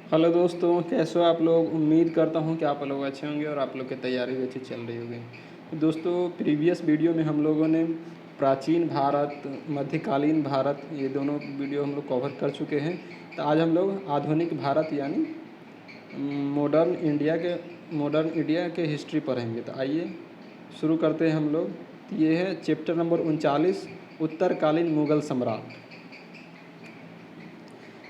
Hello दोस्तों, कैसे हो आप लोग। उम्मीद करता हूँ कि आप लोग अच्छे होंगे और आप लोग की तैयारी भी अच्छी चल रही होगी। दोस्तों, प्रीवियस वीडियो में हम लोगों ने प्राचीन भारत, मध्यकालीन भारत, ये दोनों वीडियो हम लोग कवर कर चुके हैं। तो आज हम लोग आधुनिक भारत यानी मॉडर्न इंडिया के हिस्ट्री पढ़ेंगे। तो आइए शुरू करते हैं हम लोग। ये है चैप्टर नंबर 39, उत्तरकालीन मुग़ल सम्राट।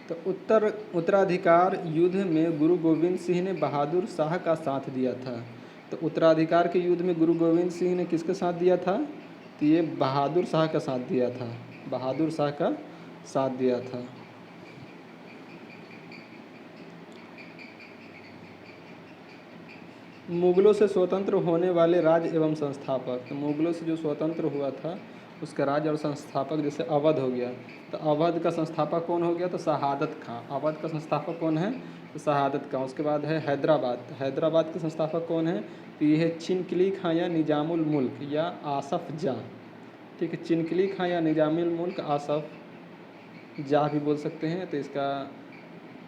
तो उत्तराधिकार युद्ध में गुरु गोविंद सिंह ने बहादुर शाह का साथ दिया था। तो उत्तराधिकार के युद्ध में गुरु गोविंद सिंह ने किसका साथ दिया था? तो ये बहादुर शाह का साथ दिया था। बहादुर शाह का साथ दिया था। मुगलों से स्वतंत्र होने वाले राज्य एवं संस्थापक। तो मुगलों से जो स्वतंत्र हुआ था उसका राज्य और संस्थापक, जैसे अवध हो गया, तो अवध का संस्थापक कौन हो गया? तो शहादत खां। अवध का संस्थापक कौन है? तो शहादत खां। उसके बाद है हैदराबाद। तो हैदराबाद के संस्थापक कौन है? तो ये है चिनकिली खां या निजामुल मुल्क या आसफ जाह। ठीक है, चिनकिली खां या निजामुल मुल्क, आसफ जाह भी बोल सकते हैं। तो इसका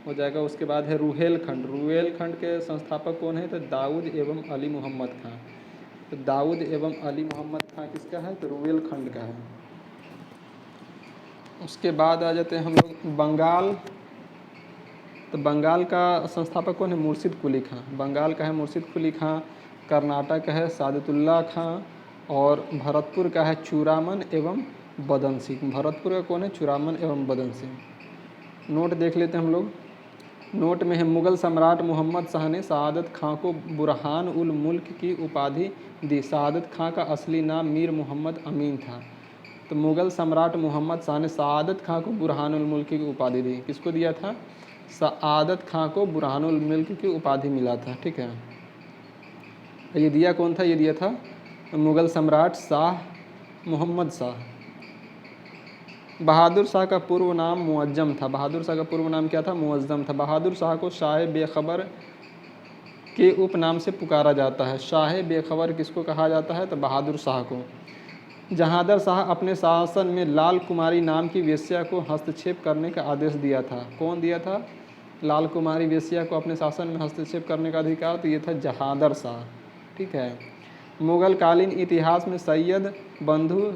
हो जाएगा। उसके बाद है रुहेलखंड। रुहेलखंड के संस्थापक कौन है? तो दाऊद एवं अली मोहम्मद खां। तो दाऊद एवं अली मोहम्मद खां किसका है? तो रुहेलखंड का है। उसके बाद आ जाते हैं हम लोग बंगाल। तो बंगाल का संस्थापक कौन है? मुर्शिद कुली खां। बंगाल का है मुर्शिद कुली खां। कर्नाटक का है सादतुल्ला खां। और भरतपुर का है चूड़ामन एवं बदन सिंह। भरतपुर का कौन है? चूड़ामन एवं बदन सिंह। नोट देख लेते हैं हम लोग। नोट में है, मुग़ल सम्राट मोहम्मद शाह ने सआदत खां को बुरहान उल मुल्क की उपाधि दी। सआदत खां का असली नाम मीर मोहम्मद अमीन था। तो मुग़ल सम्राट मोहम्मद शाह ने सआदत खां को बुरहान उल मुल्क की उपाधि दी। किसको दिया था? सआदत खां को बुरहान उल मुल्क की उपाधि मिला था। ठीक है, ये दिया कौन था? ये दिया था मुग़ल सम्राट शाह मोहम्मद शाह। बहादुर शाह का पूर्व नाम मुअज्जम था। बहादुर शाह का पूर्व नाम क्या था? मुअज्जम था। बहादुर शाह को शाह बेखबर के उपनाम से पुकारा जाता है। शाह बेखबर किसको कहा जाता है? तो बहादुर शाह को। जहांदर शाह अपने शासन में लाल कुमारी नाम की वेश्या को हस्तक्षेप करने का आदेश दिया था। कौन दिया था लाल कुमारी वेश्या को अपने शासन में हस्तक्षेप करने का अधिकार? तो ये था जहांदर शाह। ठीक है। मुग़ल कालीन इतिहास में सैयद बंधु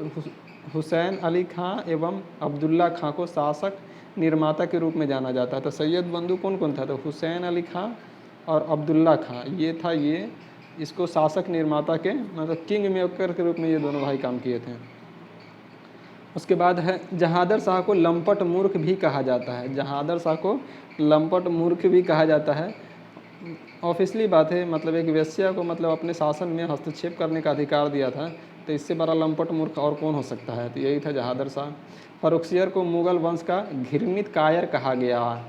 हुसैन अली खां एवं अब्दुल्ला खां को शासक निर्माता के रूप में जाना जाता है। तो सैयद बंधु कौन कौन था? तो हुसैन अली खां और अब्दुल्ला खां, ये था। ये इसको शासक निर्माता के मतलब किंग मेकर के रूप में ये दोनों भाई काम किए थे। उसके बाद है जहांदर शाह को लंपट मूर्ख भी कहा जाता है। जहांदर शाह को लंपट मूर्ख भी कहा जाता है। ऑफिशियली बात है, मतलब एक वेश्या को मतलब अपने शासन में हस्तक्षेप करने का अधिकार दिया था। तो इससे बड़ा लंपट मूर्ख और कौन हो सकता है? तो यही था जहांदर शाह। फर्रुखसियर को मुग़ल वंश का घृणित कायर कहा गया है।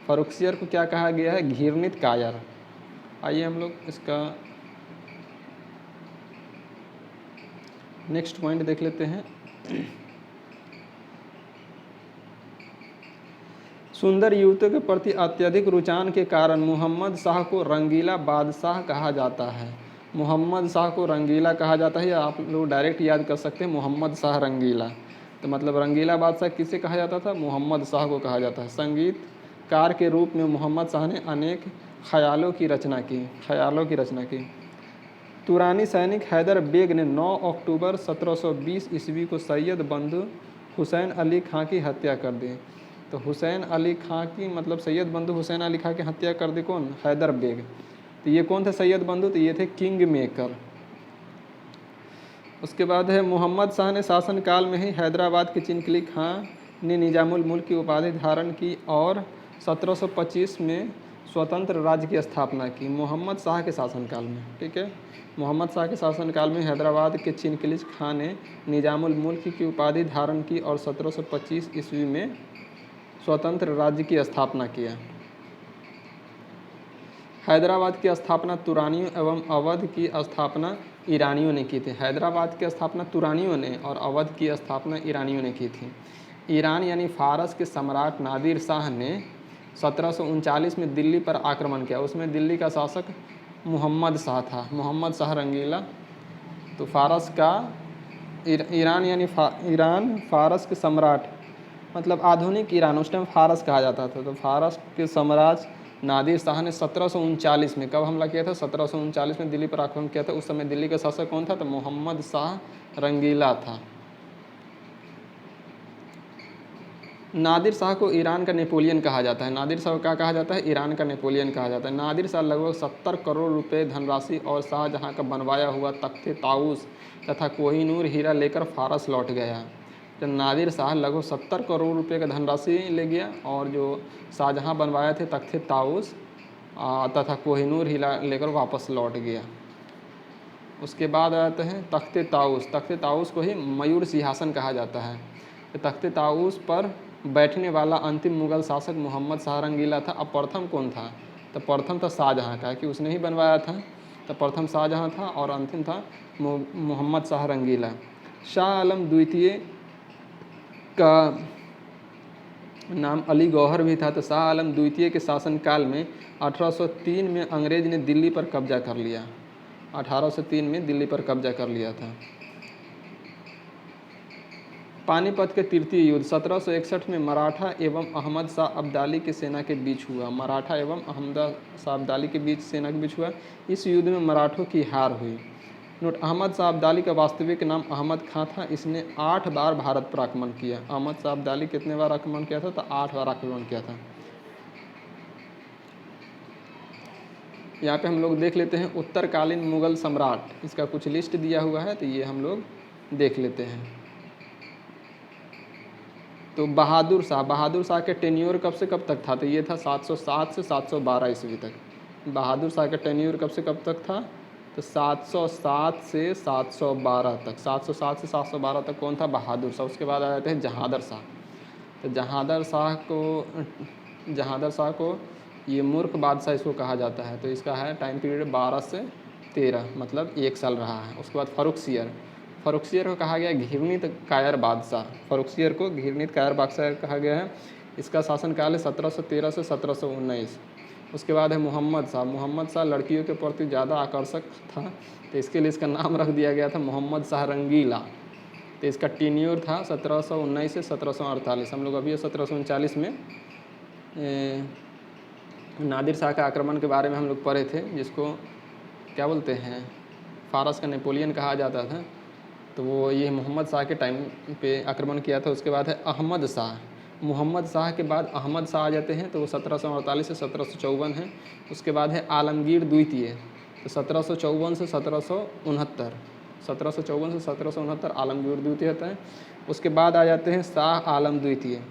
फर्रुखसियर को क्या कहा गया है? घृणित कायर। आइए हम लोग इसका नेक्स्ट पॉइंट देख लेते हैं। सुंदर युवतियों के प्रति अत्यधिक रुझान के कारण मोहम्मद शाह को रंगीला बादशाह कहा जाता है। मोहम्मद शाह को रंगीला कहा जाता है, या आप लोग डायरेक्ट याद कर सकते हैं मोहम्मद शाह रंगीला। तो मतलब रंगीला बादशाह किसे कहा जाता था? मोहम्मद शाह को कहा जाता है। संगीतकार के रूप में मोहम्मद शाह ने अनेक ख्यालों की रचना की। तुरानी सैनिक हैदर बेग ने 9 अक्टूबर 1720 ईस्वी को सैयद बंधु हुसैन अली खां की हत्या कर दी। तो हुसैन अली खां की मतलब सैयद बंधु हुसैन अली खां की हत्या कर दी कौन? हैदर बेग। तो ये कौन थे सैयद बंधु? तो ये थे किंग मेकर। उसके बाद है मोहम्मद शाह ने शासनकाल में ही हैदराबाद के चिनकिली खां ने निजामुल मुल्क की उपाधि धारण की और 1725 में स्वतंत्र राज्य की स्थापना की। मोहम्मद शाह के शासनकाल में। ठीक है, मोहम्मद शाह के शासनकाल में हैदराबाद के चिनकिली खां ने निजामुल मुल्क की उपाधि धारण की और 1725 ईस्वी में स्वतंत्र राज्य की स्थापना किया। हैदराबाद की स्थापना तुरानियों एवं अवध की स्थापना ईरानियों ने की थी। हैदराबाद की स्थापना तुरानियों ने और अवध की स्थापना ईरानियों ने की थी। ईरान यानी फारस के सम्राट नादिर शाह ने 1739 में दिल्ली पर आक्रमण किया। उसमें दिल्ली का शासक मोहम्मद शाह था, मोहम्मद शाह रंगीला। तो फारस का ईरान यानी ईरान फारस के सम्राट, मतलब आधुनिक ईरान, उस टाइम फारस कहा जाता था। तो फारस के सम्राट नादिर शाह ने 1739 में कब हमला किया था? 1739 में दिल्ली पर आक्रमण किया था। उस समय दिल्ली का शासक कौन था? तो मोहम्मद शाह रंगीला था। नादिर शाह को ईरान का नेपोलियन कहा जाता है। नादिर शाह को क्या कहा जाता है? ईरान का नेपोलियन कहा जाता है। नादिर शाह लगभग 70 करोड़ रुपए धनराशि और शाहजहां का बनवाया हुआ तख्ते ताउस तथा कोहिनूर हीरा लेकर फारस लौट गया। तो नादिर शाह लगभग 70 करोड़ रुपए का धनराशि ले गया और जो शाहजहां बनवाए थे तख्ते ताउस तथा कोहिनूर हीरा लेकर वापस लौट गया। उसके बाद आते हैं तख्ते ताउस। तख्ते ताउस को ही मयूर सिंहासन कहा जाता है। तख्ते ताउस पर बैठने वाला अंतिम मुगल शासक मोहम्मद शाह रंगीला था। अब प्रथम कौन था? तो प्रथम था शाहजहां का, कि उसने ही बनवाया था। तो प्रथम शाहजहां था और अंतिम था मोहम्मद शाह रंगीला। शाह आलम द्वितीय का नाम अली गौहर भी था। तो शाह आलम द्वितीय के शासनकाल में 1803 में अंग्रेज ने दिल्ली पर कब्जा कर लिया। 1803 में दिल्ली पर कब्जा कर लिया था। पानीपत के तृतीय युद्ध 1761 में मराठा एवं अहमद शाह अब्दाली की सेना के बीच हुआ। मराठा एवं अहमद शाह अब्दाली के बीच सेना के बीच हुआ। इस युद्ध में मराठों की हार हुई। नोट, अहमद शाह अब्दाली का वास्तविक नाम अहमद खां था। इसने 8 बार भारत पर आक्रमण किया। अहमद शाह अब्दाली कितने बार आक्रमण किया था? तो 8 बार आक्रमण किया था। यहाँ पे हम लोग देख लेते हैं उत्तरकालीन मुगल सम्राट, इसका कुछ लिस्ट दिया हुआ है, तो ये हम लोग देख लेते हैं। तो बहादुर शाह के टेन्योर कब से कब तक था? तो ये था 707 से 712 ईस्वी तक। बहादुर शाह का टेन्योर कब से कब तक था? तो 707 से 712 तक। 707 से 712 तक कौन था? बहादुर शाह। उसके बाद आ जाते हैं जहांदर शाह। तो जहांदर शाह को ये मूर्ख बादशाह इसको कहा जाता है। तो इसका है टाइम पीरियड 12 से 13, मतलब 1 साल रहा है। उसके बाद फ़र्रुखसियर को कहा गया घिरनीत कायर बादशाह। फ़र्रुखसियर को घिरनीत कायर बादशाह कहा गया है। इसका शासनकाल है 1713 से 1719। उसके बाद है मोहम्मद शाह लड़कियों के प्रति ज़्यादा आकर्षक था, तो इसके लिए इसका नाम रख दिया गया था मोहम्मद शाह रंगीला। तो इसका टेन्योर था 1719 से 1748। हम लोग अभी 1739 में नादिर शाह का आक्रमण के बारे में हम लोग पढ़े थे, जिसको क्या बोलते हैं, फारस का नेपोलियन कहा जाता था। तो वो ये मोहम्मद शाह के टाइम पे आक्रमण किया था। उसके बाद है अहमद शाह। मोहम्मद शाह के बाद अहमद शाह आ जाते हैं, तो वो 1748 से 1754 हैं। उसके बाद है आलमगीर द्वितीय, तो 1754 से 1769। 1754 से 1769 आलमगीर द्वितीय होता है। उसके बाद आ जाते हैं शाह आलम द्वितीय।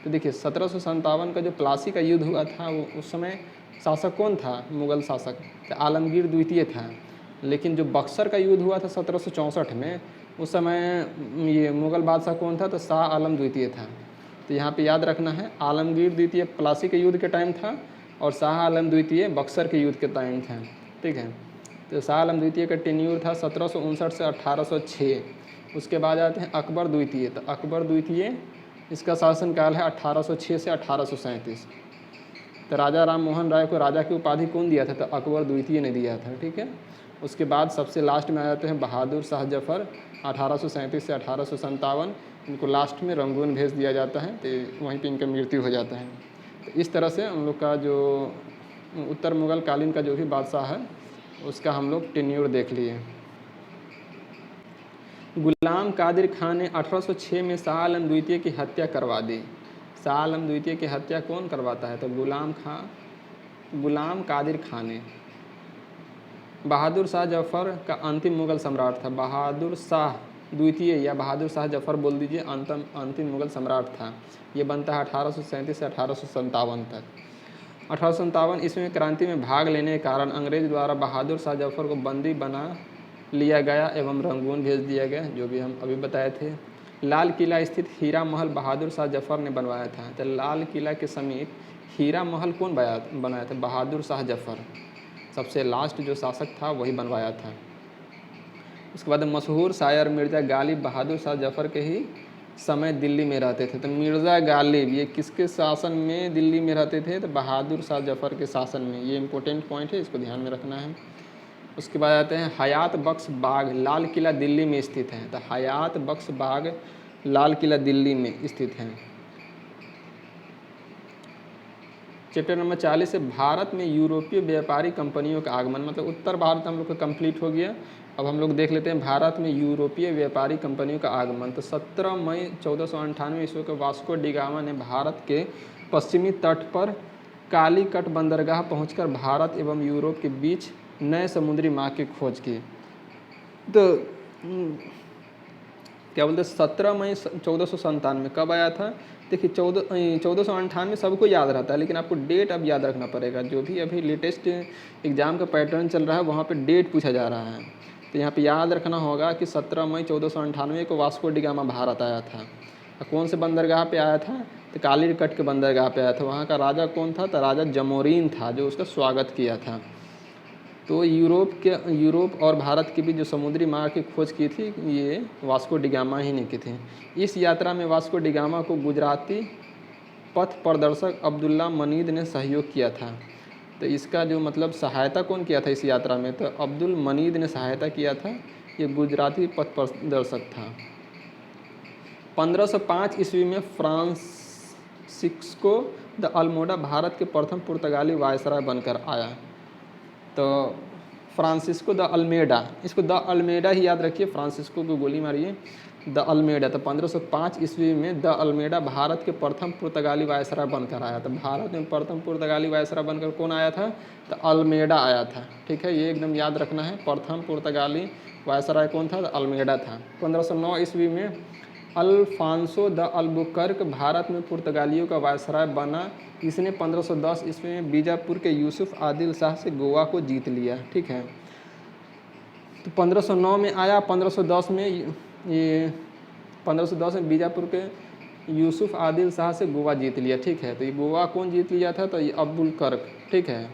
तो देखिए 1757 का जो प्लासी का युद्ध हुआ था, वो उस समय शासक कौन था? मुग़ल शासक तो आलमगीर द्वितीय था। लेकिन जो बक्सर का युद्ध हुआ था 1764 में, उस समय ये मुग़ल बादशाह कौन था? तो शाह आलम द्वितीय था। तो यहाँ पे याद रखना है, आलमगीर द्वितीय प्लासी के युद्ध के टाइम था और शाह आलम द्वितीय बक्सर के युद्ध के टाइम था। ठीक है। तो शाह आलम द्वितीय का टेन्योर था 1759 से 1806। उसके बाद आते हैं अकबर द्वितीय। तो अकबर द्वितीय इसका शासनकाल है 1806 से 1837। तो राजा राम मोहन राय को राजा की उपाधि कौन दिया था? तो अकबर द्वितीय ने दिया था। ठीक है। उसके बाद सबसे लास्ट में आ जाते हैं बहादुर शाह जफ़र 1837 से 1857। इनको लास्ट में रंगून भेज दिया जाता है, तो वहीं पे इनका मृत्यु हो जाता है। तो इस तरह से हम लोग का जो उत्तर मुग़ल कालीन का जो भी बादशाह है, उसका हम लोग टेन्योर देख लिए। गुलाम कादिर खान ने 1806 में शाह आलम द्वितीय की हत्या करवा दी। शाह आलम द्वितीय की हत्या कौन करवाता है? तो गुलाम कादिर खान ने। बहादुर शाह जफ़र का अंतिम मुग़ल सम्राट था। बहादुर शाह द्वितीय या बहादुर शाह जफ़र बोल दीजिए, अंतिम मुग़ल सम्राट था। ये बनता है 1837 से 1857 तक। 1857 ईस्वी में क्रांति में भाग लेने के कारण अंग्रेज द्वारा बहादुर शाह जफ़र को बंदी बना लिया गया एवं रंगून भेज दिया गया, जो भी हम अभी बताए थे। लाल किला स्थित हीरा महल बहादुर शाह जफ़र ने बनवाया था। तो लाल किला के समीप हीरा महल कौन बनाया था? बहादुर शाह जफ़र। सबसे लास्ट जो शासक था वही बनवाया था। उसके बाद मशहूर शायर मिर्ज़ा गालिब बहादुर शाह जफ़र के ही समय दिल्ली में रहते थे। तो मिर्ज़ा गालिब ये किसके शासन में दिल्ली में रहते थे? तो बहादुर शाह जफ़र के शासन में। ये इंपॉर्टेंट पॉइंट है, इसको ध्यान में रखना है। उसके बाद आते हैं हयात बख्श बाग लाल किला दिल्ली में स्थित है। तो हयात बख्श बाग लाल किला दिल्ली में स्थित है। चैप्टर नंबर 40 है भारत में यूरोपीय व्यापारी कंपनियों का आगमन, मतलब उत्तर भारत हम लोग का कंप्लीट हो गया। अब हम लोग देख लेते हैं भारत में यूरोपीय व्यापारी कंपनियों का आगमन। तो 17 मई 1498 ईस्वी को वास्को डी गामा ने भारत के पश्चिमी तट पर कालीकट बंदरगाह पहुंचकर भारत एवं यूरोप के बीच नए समुद्री मार्ग की खोज की। तो क्या बोलते हैं 17 मई 1497 कब आया था? देखिए 1498 सबको याद रहता है, लेकिन आपको डेट अब याद रखना पड़ेगा। जो भी अभी लेटेस्ट एग्जाम का पैटर्न चल रहा है वहाँ पे डेट पूछा जा रहा है, तो यहाँ पे याद रखना होगा कि 17 मई 1498 को वास्को डी गामा भारत आया था। कौन से बंदरगाह पे आया था? तो कालीकट के बंदरगाह पे आया था। वहाँ का राजा कौन था? तो राजा जमोरीन था जो उसका स्वागत किया था। तो यूरोप और भारत के बीच जो समुद्री मार्ग की खोज की थी ये वास्को डी गामा ही ने की थी। इस यात्रा में वास्को डी गामा को गुजराती पथ प्रदर्शक अब्दुल्ला मनीद ने सहयोग किया था। तो इसका जो मतलब सहायता कौन किया था इस यात्रा में? तो अब्दुल मनीद ने सहायता किया था। ये गुजराती पथ प्रदर्शक था। 1505 ईस्वी में फ्रांसिस्को द अल्मोडा भारत के प्रथम पुर्तगाली वायसराय बनकर आया। तो फ्रांसिस्को द अल्मेडा, इसको द अल्मेडा ही याद रखिए, फ्रांसिस्को को गोली मारिए, द अल्मेडा। तो 1505 ईस्वी में द अल्मेडा भारत के प्रथम पुर्तगाली वायसराय बनकर आया। तो भारत में प्रथम पुर्तगाली वायसराय बनकर कौन आया था? तो अल्मेडा आया था। ठीक है, ये एकदम याद रखना है। प्रथम पुर्तगाली वायसराय कौन था? तो अल्मेडा था। 1509 ईस्वी में अल्फांसो द अल्बुकर्क भारत में पुर्तगालियों का वायसराय बना। इसने 1510 ईस्वी में बीजापुर के यूसुफ आदिल शाह से गोवा को जीत लिया। ठीक है, तो 1509 में आया, 1510 में ये 1510 में बीजापुर के यूसुफ आदिल शाह से गोवा जीत लिया। ठीक है, तो ये गोवा कौन जीत लिया था? तो ये अबुल कर्क। ठीक है,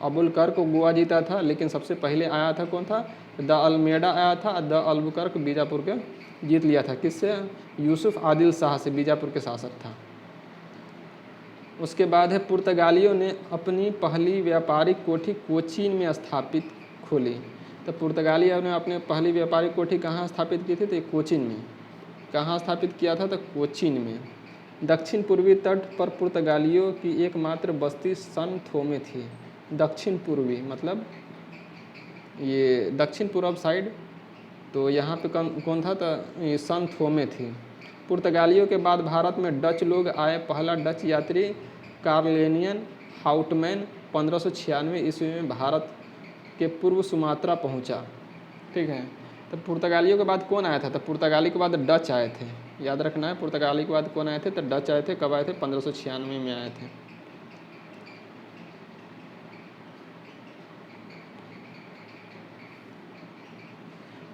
अबुल कर्क को गोवा जीता था, लेकिन सबसे पहले आया था कौन था? द अल्मेडा आया था। द अल्बुकर्क बीजापुर के जीत लिया था। किससे? यूसुफ आदिल शाह से, बीजापुर के शासक था। उसके बाद है पुर्तगालियों ने अपनी पहली व्यापारिक कोठी कोचीन में स्थापित खोली। तो पुर्तगालियों ने अपने पहली व्यापारिक कोठी कहाँ स्थापित की थी? तो कोचीन में। कहाँ स्थापित किया था? तो कोचीन में। दक्षिण पूर्वी तट पर पुर्तगालियों की एकमात्र बस्ती सन थोमे थी। दक्षिण पूर्वी मतलब ये दक्षिण पूर्व साइड, तो यहाँ पे कौन था? तो ये सन थोमे थी। पुर्तगालियों के बाद भारत में डच लोग आए। पहला डच यात्री कार्लेनियन हाउटमैन 1596 ईस्वी में भारत के पूर्व सुमात्रा पहुंचा। ठीक है, तो पुर्तगालियों के बाद कौन आया था? तो पुर्तगाली के बाद डच आए थे। याद रखना है, पुर्तगाली के बाद कौन आए थे? तो डच आए थे। कब आए थे? 1596 में आए थे।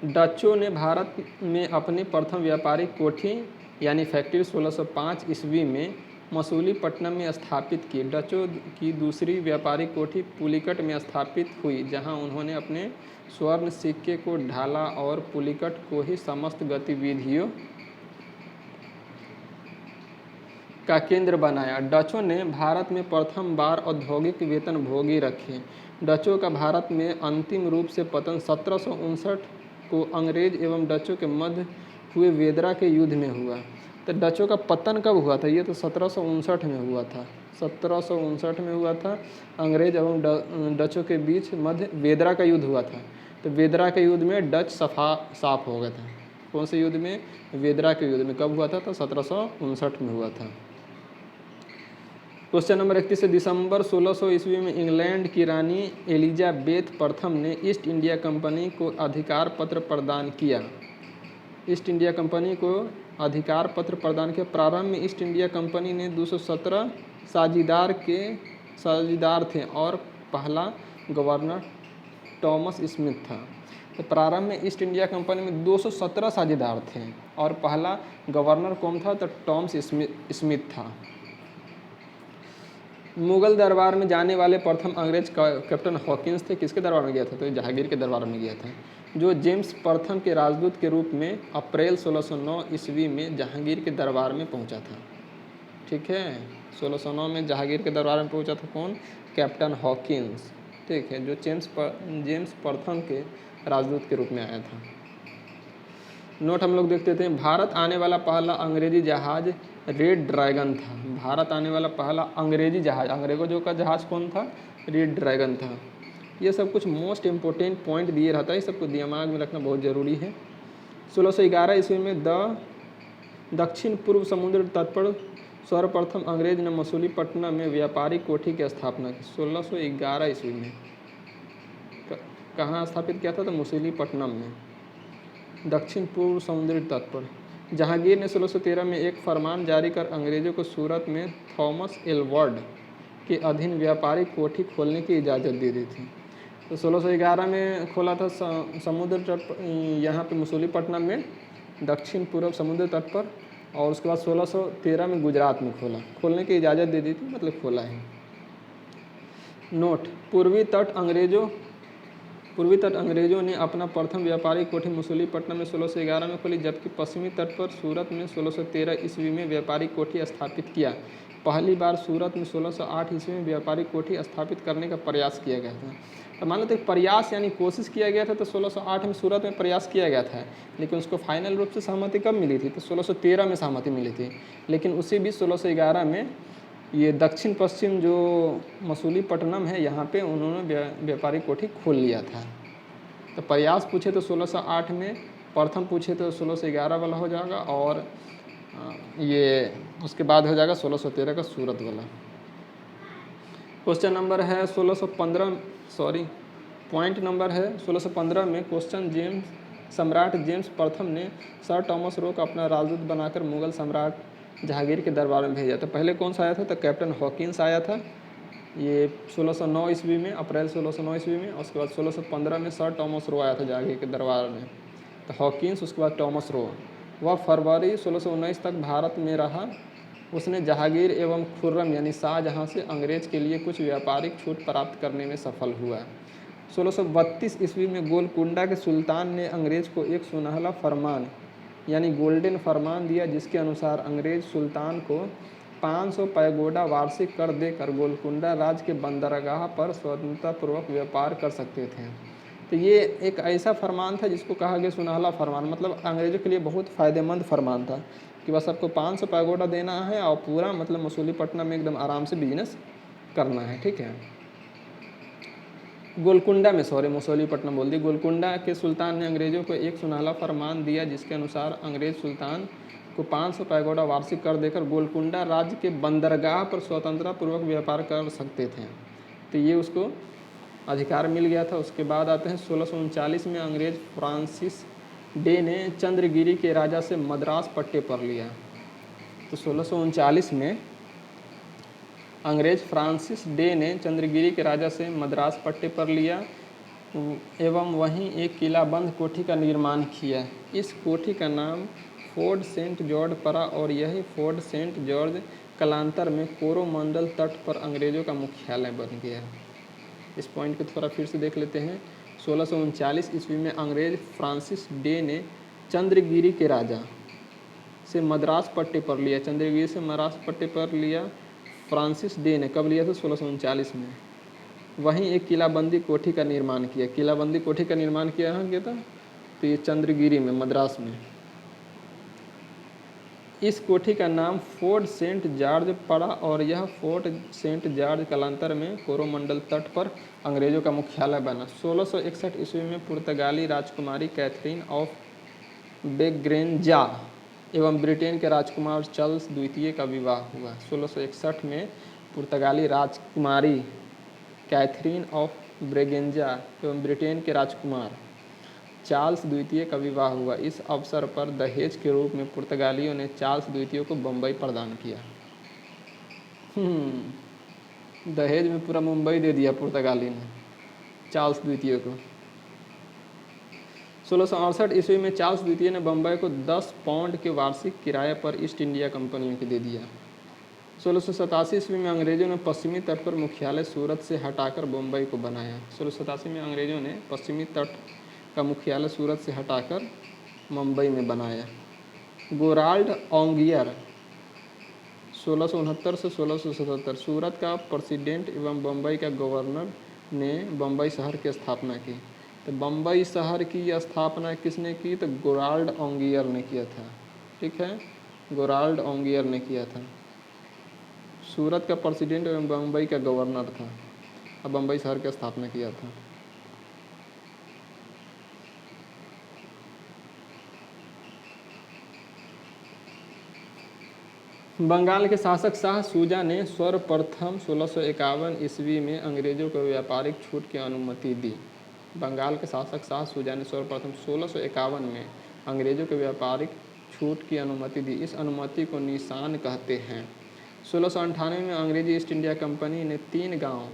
डचों ने भारत में अपनी प्रथम व्यापारिक कोठी यानी फैक्ट्री 1605 ईस्वी में मसूलीपट्टनम में स्थापित की। डचों की दूसरी व्यापारिक कोठी पुलिकट में स्थापित हुई, जहां उन्होंने अपने स्वर्ण सिक्के को ढाला और पुलिकट को ही समस्त गतिविधियों का केंद्र बनाया। डचों ने भारत में प्रथम बार औद्योगिक वेतनभोगी रखे। डचों का भारत में अंतिम रूप से पतन 1759 को अंग्रेज एवं डचों के मध्य हुए वेदरा के युद्ध में हुआ। तो डचों का पतन कब हुआ था? ये तो 1759 में हुआ था। 1759 में हुआ था। अंग्रेज एवं डचों के बीच मध्य वेदरा का युद्ध हुआ था। तो वेदरा के युद्ध में डच साफ हो गए थे। कौन से युद्ध में? वेदरा के युद्ध में। कब हुआ था? तो 1759 में हुआ था। क्वेश्चन नंबर 31 दिसंबर 1600 ईस्वी में इंग्लैंड की रानी एलिजाबेथ प्रथम ने ईस्ट इंडिया कंपनी को अधिकार पत्र प्रदान किया। ईस्ट इंडिया कंपनी को अधिकार पत्र प्रदान किया। प्रारंभ में ईस्ट इंडिया कंपनी ने 217 साझीदार थे और पहला गवर्नर टॉमस स्मिथ था। तो प्रारंभ में ईस्ट इंडिया कंपनी में 217 साझीदार थे और पहला गवर्नर कौन था? तो टॉमस स्मिथ था। मुगल दरबार में जाने वाले प्रथम अंग्रेज कैप्टन हॉकिंस थे। किसके दरबार में गया था? तो जहांगीर के दरबार में गया था, जो जेम्स प्रथम के राजदूत के रूप में अप्रैल 1609 ईस्वी में जहांगीर के दरबार में पहुंचा था। ठीक है, 1609 में जहांगीर के दरबार में पहुंचा था कौन? Captain Hawkins. ठीक है, जो जेम्स प्रथम के राजदूत के रूप में आया था। नोट हम लोग देखते थे। भारत आने वाला पहला अंग्रेजी जहाज रेड ड्रैगन था। भारत आने वाला पहला अंग्रेजी जहाज, अंग्रेजों का जहाज कौन था? रेड ड्रैगन था। ये सब कुछ मोस्ट इम्पोर्टेंट पॉइंट दिए रहता है, ये सबको दिमाग में रखना बहुत ज़रूरी है। 1611 ईस्वी में दक्षिण पूर्व समुद्र तट पर सर्वप्रथम अंग्रेज ने मसूलीपट्टनम में व्यापारिक कोठी की स्थापना की। 1611 ईस्वी में कहाँ स्थापित किया था? तो मसूलीपट्टनम में, दक्षिण पूर्व समुद्री तट पर। जहांगीर ने 1613 में एक फरमान जारी कर अंग्रेजों को सूरत में थॉमस एलवर्ड के अधीन व्यापारिक कोठी खोलने की इजाज़त दे दी थी। तो 1611 में खोला था समुद्र तट यहाँ पे मसूलीपट्टनम में, दक्षिण पूर्व समुद्र तट पर, और उसके बाद 1613 में गुजरात में खोलने की इजाज़त दे दी थी, मतलब खोला है। नोट: पूर्वी तट अंग्रेजों ने अपना प्रथम व्यापारिक कोठी मसूलीपट्टनम में 1611 में खोली, जबकि पश्चिमी तट पर सूरत में 1613 ईस्वी में व्यापारिक कोठी स्थापित किया। पहली बार सूरत में 1608 ईस्वी में व्यापारिक कोठी स्थापित करने का प्रयास किया गया था। तो मान लो प्रयास यानी कोशिश किया गया था, तो 1608 में सूरत में प्रयास किया गया था, लेकिन उसको फाइनल रूप से सहमति कब मिली थी? तो 1613 में सहमति मिली थी। लेकिन उसी बीच 1611 में ये दक्षिण पश्चिम जो मसूलीपट्टनम है, यहाँ पे उन्होंने व्यापारिक कोठी खोल लिया था। तो प्रयास पूछे तो 1608 में, प्रथम पूछे तो 1611 वाला हो जाएगा, और ये उसके बाद हो जाएगा 1613 का सूरत वाला। क्वेश्चन नंबर है 1615, पॉइंट नंबर है 1615 में क्वेश्चन सम्राट जेम्स प्रथम ने सर टॉमस रो को अपना राजदूत बनाकर मुगल सम्राट जहांगीर के दरबार में भेजा। तो पहले कौन सा आया था? तो कैप्टन हॉकिंस आया था, ये 1609 ईस्वी में, अप्रैल 1609 ईस्वी में। उसके बाद 1615 में सर टॉमस रो आया था जहांगीर के दरबार में, तो हॉकिंस, उसके बाद टॉमस रो। वह फरवरी 1619 तक भारत में रहा। उसने जहांगीर एवं खुर्रम यानी शाहजहां से अंग्रेज के लिए कुछ व्यापारिक छूट प्राप्त करने में सफल हुआ। 1632 ईस्वी में गोलकुंडा के सुल्तान ने अंग्रेज को एक सुनहला फरमान यानी गोल्डन फरमान दिया, जिसके अनुसार अंग्रेज सुल्तान को 500 पैगोडा वार्षिक कर देकर गोलकुंडा राज्य के बंदरगाह पर स्वतंत्रतापूर्वक व्यापार कर सकते थे। तो ये एक ऐसा फरमान था जिसको कहा गया सुनहला फरमान, मतलब अंग्रेजों के लिए बहुत फ़ायदेमंद फरमान था कि बस आपको 500 पैगोडा देना है और पूरा मतलब मसूलीपट्टनम में एकदम आराम से बिजनेस करना है, ठीक है। गोलकुंडा में, मसूलीपट्टनम बोल दी। गोलकुंडा के सुल्तान ने अंग्रेज़ों को एक सुनहला फरमान दिया, जिसके अनुसार अंग्रेज सुल्तान को 500 पैगोडा वार्षिक कर देकर गोलकुंडा राज्य के बंदरगाह पर स्वतंत्रतापूर्वक व्यापार कर सकते थे। तो ये उसको अधिकार मिल गया था। उसके बाद आते हैं 1639 में अंग्रेज फ्रांसिस डे ने चंद्रगिरी के राजा से मद्रास पट्टे पर लिया। तो 1639 में अंग्रेज फ्रांसिस डे ने चंद्रगिरी के राजा से मद्रास पट्टे पर लिया एवं वहीं एक किलाबंद कोठी का निर्माण किया। इस कोठी का नाम फोर्ट सेंट जॉर्ज पड़ा और यही फोर्ट सेंट जॉर्ज कालांतर में कोरोमंडल तट पर अंग्रेज़ों का मुख्यालय बन गया। इस पॉइंट को थोड़ा फिर से देख लेते हैं। 1639 ईस्वी में अंग्रेज फ्रांसिस डे ने चंद्रगिरी के राजा से मद्रास पट्टे पर लिया। चंद्रगिरी से मद्रास पट्टे पर लिया फ्रांसिस डे ने। कब लिया था? 1639 में। वहीं एक किलाबंदी कोठी का निर्माण किया। किलाबंदी कोठी का निर्माण किया है क्या था? तो ये चंद्रगिरी में, मद्रास में। इस कोठी का नाम फोर्ट सेंट जॉर्ज पड़ा और यह फोर्ट सेंट जॉर्ज कालांतर में कोरोमंडल तट पर अंग्रेज़ों का मुख्यालय बना। 1661 ईस्वी में पुर्तगाली राजकुमारी कैथरीन ऑफ बेग्रेंजा एवं ब्रिटेन के राजकुमार चार्ल्स द्वितीय का विवाह हुआ। 1661 में पुर्तगाली राजकुमारी कैथरीन ऑफ ब्रेगेंजा एवं ब्रिटेन के राजकुमार चार्ल्स द्वितीय का विवाह हुआ। इस अवसर पर दहेज के रूप में पुर्तगालियों ने चार्ल्स द्वितीय को बम्बई प्रदान किया। दहेज में पूरा मुंबई दे दिया पुर्तगाली ने चार्ल्स द्वितीय को। 1668 ईस्वी में चार्ल्स द्वितीय ने बम्बई को 10 पाउंड के वार्षिक किराए पर ईस्ट इंडिया कंपनी को दे दिया। 1687 ईस्वी में अंग्रेजों ने पश्चिमी तट पर मुख्यालय सूरत से हटाकर बम्बई को बनाया। 1687 में अंग्रेजों ने पश्चिमी तट का मुख्यालय सूरत से हटाकर मुंबई में बनाया। गोराल्ड ओंगियर 1669 से 1677 सूरत का प्रेसिडेंट एवं बम्बई का गवर्नर ने बम्बई शहर की स्थापना की। तो बम्बई शहर की स्थापना किसने की? तो गोराल्ड ओंगियर ने किया था, ठीक है। गोराल्ड ओंगियर ने किया था। सूरत का प्रेसिडेंट एवं बम्बई का गवर्नर था, अब बम्बई शहर की स्थापना किया था। बंगाल के शासक शाह सूजा ने सर्वप्रथम 1651 ईस्वी में अंग्रेजों को व्यापारिक छूट की अनुमति दी। बंगाल के शासक शाह सूजा ने सर्वप्रथम 1651 में अंग्रेजों को व्यापारिक छूट की अनुमति दी। इस अनुमति को निशान कहते हैं। 1698 में अंग्रेजी ईस्ट इंडिया कंपनी ने 3 गांव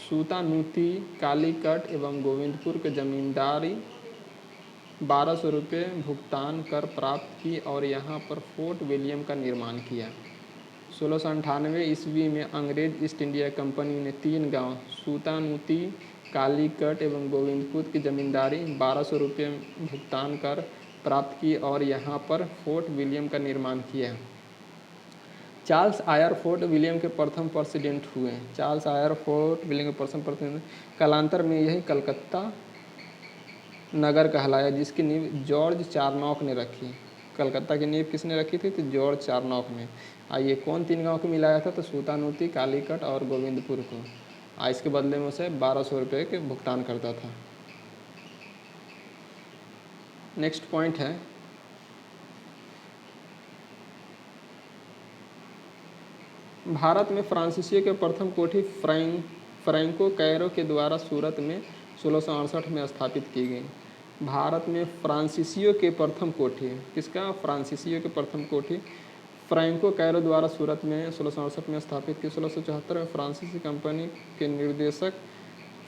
सूतानूती, कालीकट एवं गोविंदपुर के जमींदारी 1200 रुपये भुगतान कर प्राप्त की और यहाँ पर फोर्ट विलियम का निर्माण किया। 1698 ईस्वी में अंग्रेज ईस्ट इंडिया कंपनी ने 3 गांव सूतानूती, कालीकट एवं गोविंदपुर की जमींदारी 1200 रुपये भुगतान कर प्राप्त की और यहाँ पर फोर्ट विलियम का निर्माण किया। चार्ल्स आयर फोर्ट विलियम के प्रथम प्रेसिडेंट हुए। चार्ल्स आयर फोर्ट विलियम के प्रथम प्रेसिडेंट, कालांतर में यही कलकत्ता नगर कहलाया, जिसकी नींव जॉर्ज चारनॉक ने रखी। कलकत्ता की नींव किसने रखी थी? तो जॉर्ज चारनॉक ने। आइए कौन 3 गांव को मिलाया था? तो सूतानूती, कालीकट और गोविंदपुर को। इसके बदले में उसे 1200 रुपये के भुगतान करता था। नेक्स्ट पॉइंट है भारत में फ्रांसीसियों के प्रथम कोठी फ्रैंको कैरो के द्वारा सूरत में 1668 में स्थापित की गई। भारत में फ्रांसीसियों के प्रथम कोठी किसका? फ्रांसीसियों के प्रथम कोठी फ्रैंको कैरो द्वारा सूरत में 1668 में स्थापित की। 1674 में फ्रांसीसी कंपनी के निर्देशक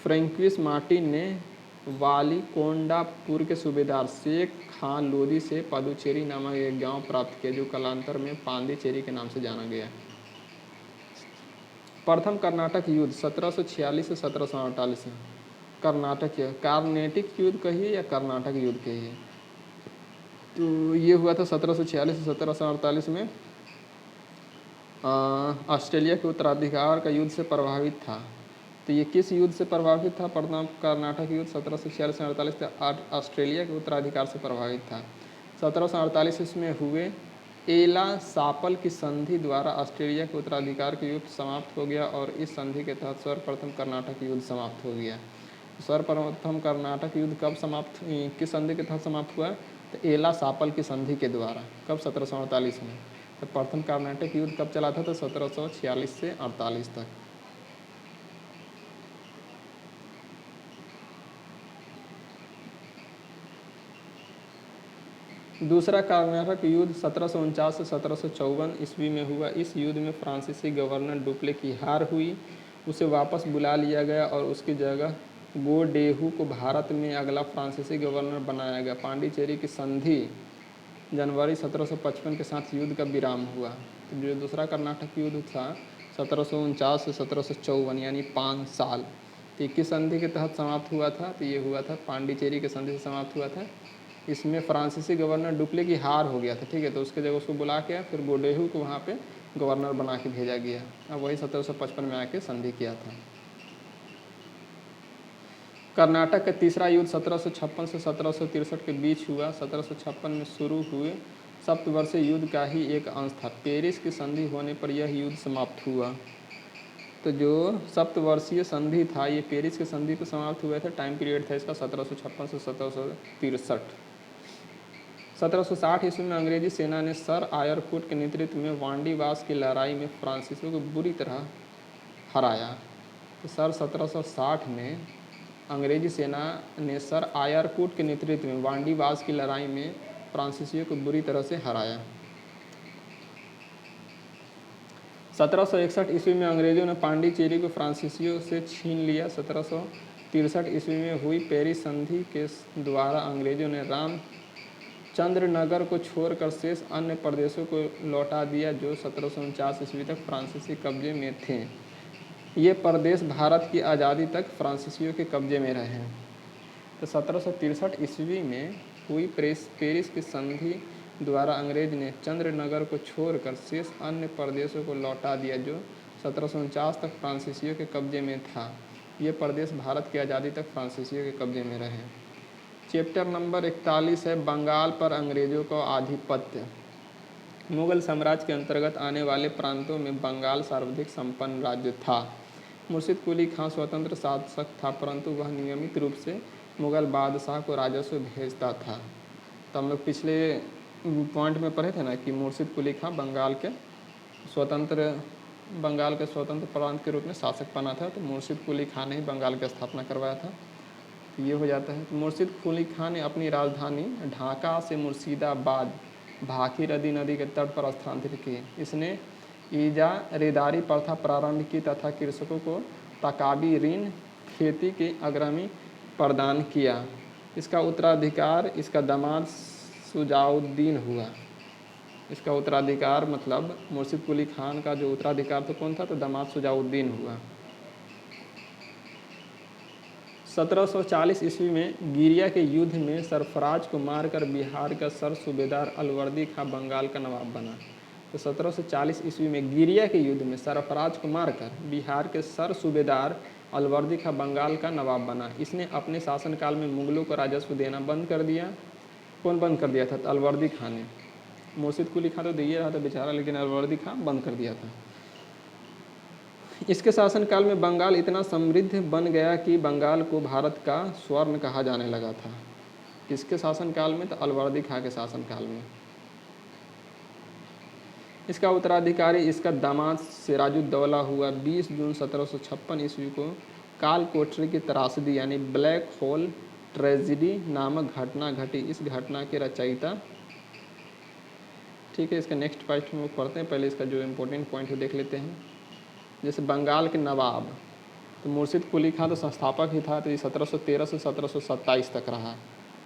फ्रैंक्विस मार्टिन ने वालीकोंडापुर के सूबेदार शेख खान लोदी से पादुचेरी नामक एक गांव प्राप्त किया, जो कालांतर में पांडिचेरी के नाम से जाना गया। प्रथम कर्नाटक युद्ध 1746 से 1748। कर्नाटक कार्नेटिक युद्ध कहिए या कर्नाटक युद्ध कहिए, तो ये हुआ था 1746 से 1748 में। ऑस्ट्रेलिया के उत्तराधिकार का युद्ध से प्रभावित था। तो ये किस युद्ध से प्रभावित था? प्रथम कर्नाटक युद्ध 1746 से 48 तक ऑस्ट्रेलिया के उत्तराधिकार से प्रभावित था। 1748 इसमें हुए एला सापल की संधि द्वारा ऑस्ट्रेलिया के उत्तराधिकार के युद्ध समाप्त हो गया और इस संधि के तहत सर्वप्रथम कर्नाटक युद्ध समाप्त हो गया। सर्वप्रथम कर्नाटक युद्ध कब समाप्त, किस संधि के तहत समाप्त हुआ? तो एला सापल की संधि के द्वारा। कब? 1748 में। तो प्रथम कर्नाटक युद्ध कब चला था? तो 1746 से 48 तक। दूसरा कर्नाटक युद्ध 1749 से 1754 ईस्वी में हुआ। इस युद्ध में फ्रांसीसी गवर्नर डुप्ले की हार हुई, उसे वापस बुला लिया गया और उसकी जगह गोडेहू को भारत में अगला फ्रांसीसी गवर्नर बनाया गया। पांडिचेरी की संधि जनवरी 1755 के साथ युद्ध का विराम हुआ। तो जो दूसरा कर्नाटक युद्ध था 1749 से 1754 यानी 5 साल, तो किस संधि के तहत समाप्त हुआ था? तो ये हुआ था पांडिचेरी के संधि से समाप्त हुआ था। इसमें फ्रांसीसी गवर्नर डुप्ले की हार हो गया था, ठीक है, तो उसके जगह उसको बुला के फिर गोडेहू को वहाँ पे गवर्नर बना के भेजा गया। अब वही 1755 में आके संधि किया था। कर्नाटक का तीसरा युद्ध 1756 से 1763 के बीच हुआ। 1756 में शुरू हुए सप्तवर्षीय युद्ध का ही एक अंश था। पेरिस की संधि होने पर यह युद्ध समाप्त हुआ। तो जो सप्तवर्षीय संधि था ये पेरिस की संधि पर समाप्त हुआ था। टाइम पीरियड था इसका 1756 से 1763। 1760 ईस्वी में अंग्रेजी सेना ने सर आयरकूट के नेतृत्व में वांडीवास की लड़ाई में फ्रांसीसियों को बुरी तरह हराया। तो सर 1760 में अंग्रेजी सेना ने सर आयरकूट के नेतृत्व में वांडीवास की लड़ाई में फ्रांसीसियों को बुरी तरह से हराया। 1761 ईस्वी में अंग्रेजों ने पांडिचेरी को फ्रांसीसियों से छीन लिया। 1763 ईस्वी में हुई पेरिस संधि के द्वारा अंग्रेजों ने रामचंद्रनगर को छोड़कर शेष अन्य प्रदेशों को लौटा दिया, जो 1749 ईस्वी तक फ्रांसीसी कब्जे में थे। ये प्रदेश भारत की आज़ादी तक फ्रांसीसियों के कब्जे में रहे। तो 1763 ईस्वी में हुई पेरिस की संधि द्वारा अंग्रेज ने चंद्रनगर को छोड़कर शेष अन्य प्रदेशों को लौटा दिया, जो 1749 तक फ्रांसीसियों के कब्जे में था। ये प्रदेश भारत की आज़ादी तक फ्रांसीसियों के कब्जे में रहे। चैप्टर नंबर 41 है बंगाल पर अंग्रेजों का आधिपत्य। मुगल साम्राज्य के अंतर्गत आने वाले प्रांतों में बंगाल सर्वाधिक संपन्न राज्य था। मुर्शिद कुली खां स्वतंत्र शासक था, परंतु वह नियमित रूप से मुगल बादशाह को राजस्व भेजता था। तो हम लोग पिछले पॉइंट में पढ़े थे ना कि मुर्शिद कुली खां बंगाल के स्वतंत्र प्रांत के रूप में शासक बना था। तो मुर्शिद कुली खां ने ही बंगाल की स्थापना करवाया था। तो ये हो जाता है। तो मुर्शिद कुली खां ने अपनी राजधानी ढाका से मुर्शिदाबाद भागीरथी नदी के तट पर स्थानांतरित की। इसने इजारेदारी प्रथा प्रारंभ की तथा कृषकों को ताकाबी ऋण खेती के अग्रमी प्रदान किया। इसका उत्तराधिकार इसका दामाद शुजाउद्दीन हुआ। इसका उत्तराधिकार मतलब मुर्शिद कुली खान का जो उत्तराधिकार तो कौन था, तो दामाद शुजाउद्दीन हुआ। 1740 ईस्वी में गिरिया के युद्ध में सरफराज को मारकर बिहार का सर सूबेदार अलवर्दी खां बंगाल का नवाब बना। तो 1740 ईस्वी में गिरिया के युद्ध में सरफराज को मारकर बिहार के सर सूबेदार अलवर्दी खां बंगाल का नवाब बना। इसने अपने शासनकाल में मुगलों को राजस्व देना बंद कर दिया। कौन बंद कर दिया था? तो अलवर्दी खां ने। मुर्शिद कुली खां तो दे ही रहा था बेचारा, लेकिन अलवर्दी खां बंद कर दिया था। इसके शासनकाल में बंगाल इतना समृद्ध बन गया कि बंगाल को भारत का स्वर्ण कहा जाने लगा था। किसके शासनकाल में? तो अलवर्दी खां के शासनकाल में। इसका उत्तराधिकारी इसका दामाद सिराजुद्दौला हुआ। 20 जून 1756 ईस्वी को काल कोठरी की त्रासदी यानी ब्लैक होल ट्रेजिडी नामक घटना घटी। इस घटना के रचयिता, ठीक है, इसका नेक्स्ट पार्ट में पढ़ते हैं। पहले इसका जो इम्पोर्टेंट पॉइंट है देख लेते हैं। जैसे बंगाल के नवाब, तो मुर्शिद कुली खां तो संस्थापक ही था। तो ये 1713 से 1727 तक रहा,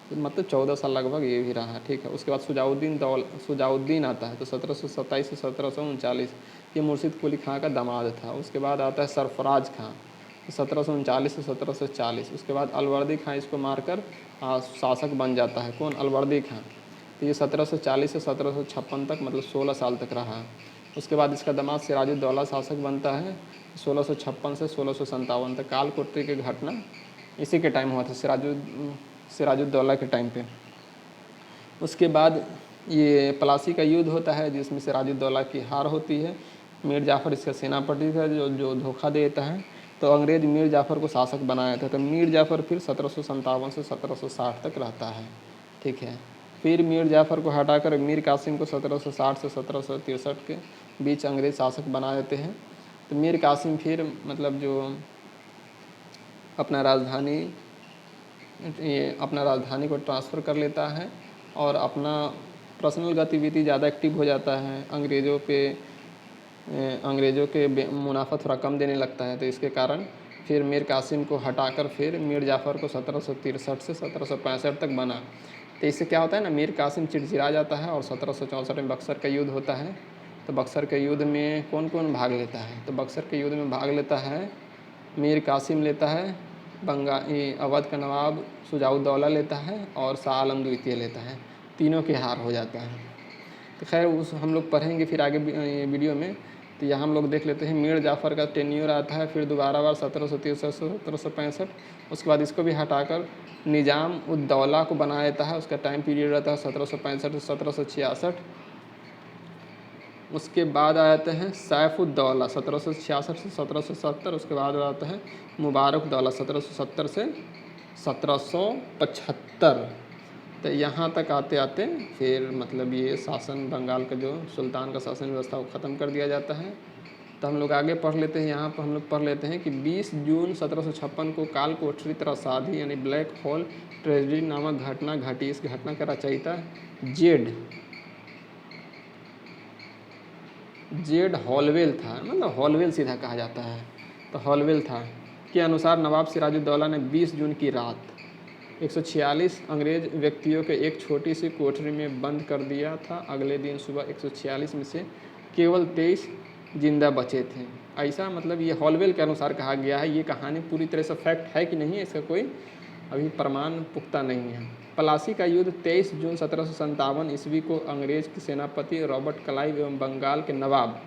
तो मतलब 14 साल लगभग ये भी रहा। ठीक है। उसके बाद शुजाउद्दीन आता है, तो 1727 से 1739 ये मुर्शिद कुली खां का दामाद था। उसके बाद आता है सरफराज खां, 1739 से 1740। उसके बाद अलवर्दी खां इसको मारकर शासक बन जाता है। कौन? अलवर्दी खां। तो ये 1740 से 1756 तक मतलब 16 साल तक रहा। उसके बाद इसका दामाद सिराजुद्दौला शासक बनता है 1656 से 1657 तक। काल कोठरी की घटना इसी के टाइम हुआ था, सिराजुद्दौला के टाइम पे। उसके बाद ये प्लासी का युद्ध होता है जिसमें सिराजुद्दौला की हार होती है। मीर जाफ़र इसका सेनापति था जो धोखा देता है। तो अंग्रेज मीर जाफ़र को शासक बनाया था। तो मीर जाफ़र फिर 1757 से 1760 तक रहता है। ठीक है। फिर मीर जाफ़र को हटाकर मीर कासिम को 1760 से 1763 के बीच अंग्रेज शासक बना देते हैं। तो मीर कासिम फिर मतलब जो अपना राजधानी को ट्रांसफ़र कर लेता है और अपना पर्सनल गतिविधि ज़्यादा एक्टिव हो जाता है। अंग्रेज़ों के मुनाफा थोड़ा कम देने लगता है। तो इसके कारण फिर मीर कासिम को हटाकर फिर मीर जाफ़र को 1763 से 1765 तक बना। तो इससे क्या होता है ना, मीर कासिम चिड़चिड़ा जाता है और 1764 में बक्सर का युद्ध होता है। तो बक्सर के युद्ध में कौन कौन भाग लेता है? तो बक्सर के युद्ध में भाग लेता है मीर कासिम लेता है, अवध का नवाब शुजाउद्दौला लेता है और शाह आलम द्वितीय लेता है। तीनों की हार हो जाता है। तो खैर उस हम लोग पढ़ेंगे फिर आगे वीडियो में। तो यहाँ हम लोग देख लेते हैं मीर जाफ़र का टेन्योर आता है फिर दोबारा बार 1763 से 1765। उसके बाद इसको भी हटाकर निज़ाम उद्दौला को बना देता है। उसका टाइम पीरियड रहता है 1765 से 1766। उसके बाद आ जाते हैं सैफुद्दौला 1766 से 1770। उसके बाद आता है मुबारकदौला 1770 से 1775। तो यहाँ तक आते आते फिर मतलब ये शासन बंगाल का जो सुल्तान का शासन व्यवस्था को ख़त्म कर दिया जाता है। तो हम लोग आगे पढ़ लेते हैं। यहाँ पर हम लोग पढ़ लेते हैं कि 20 जून 1756 को काल कोठरी त्रासदी यानी ब्लैक होल ट्रेजिडी नामक घटना घटी। इस घटना का रचयिता जेड हॉलवेल था, मतलब हॉलवेल सीधा कहा जाता है। तो हॉलवेल था के अनुसार नवाब सिराजुद्दौला ने 20 जून की रात 146 अंग्रेज व्यक्तियों के एक छोटी सी कोठरी में बंद कर दिया था। अगले दिन सुबह 146 में से केवल 23 जिंदा बचे थे। ऐसा मतलब ये हॉलवेल के अनुसार कहा गया है। ये कहानी पूरी तरह से फैक्ट है कि नहीं है, इसका कोई अभी प्रमाण पुख्ता नहीं है। प्लासी का युद्ध 23 जून 1757 ईस्वी को अंग्रेज के सेनापति रॉबर्ट क्लाइव एवं बंगाल के नवाब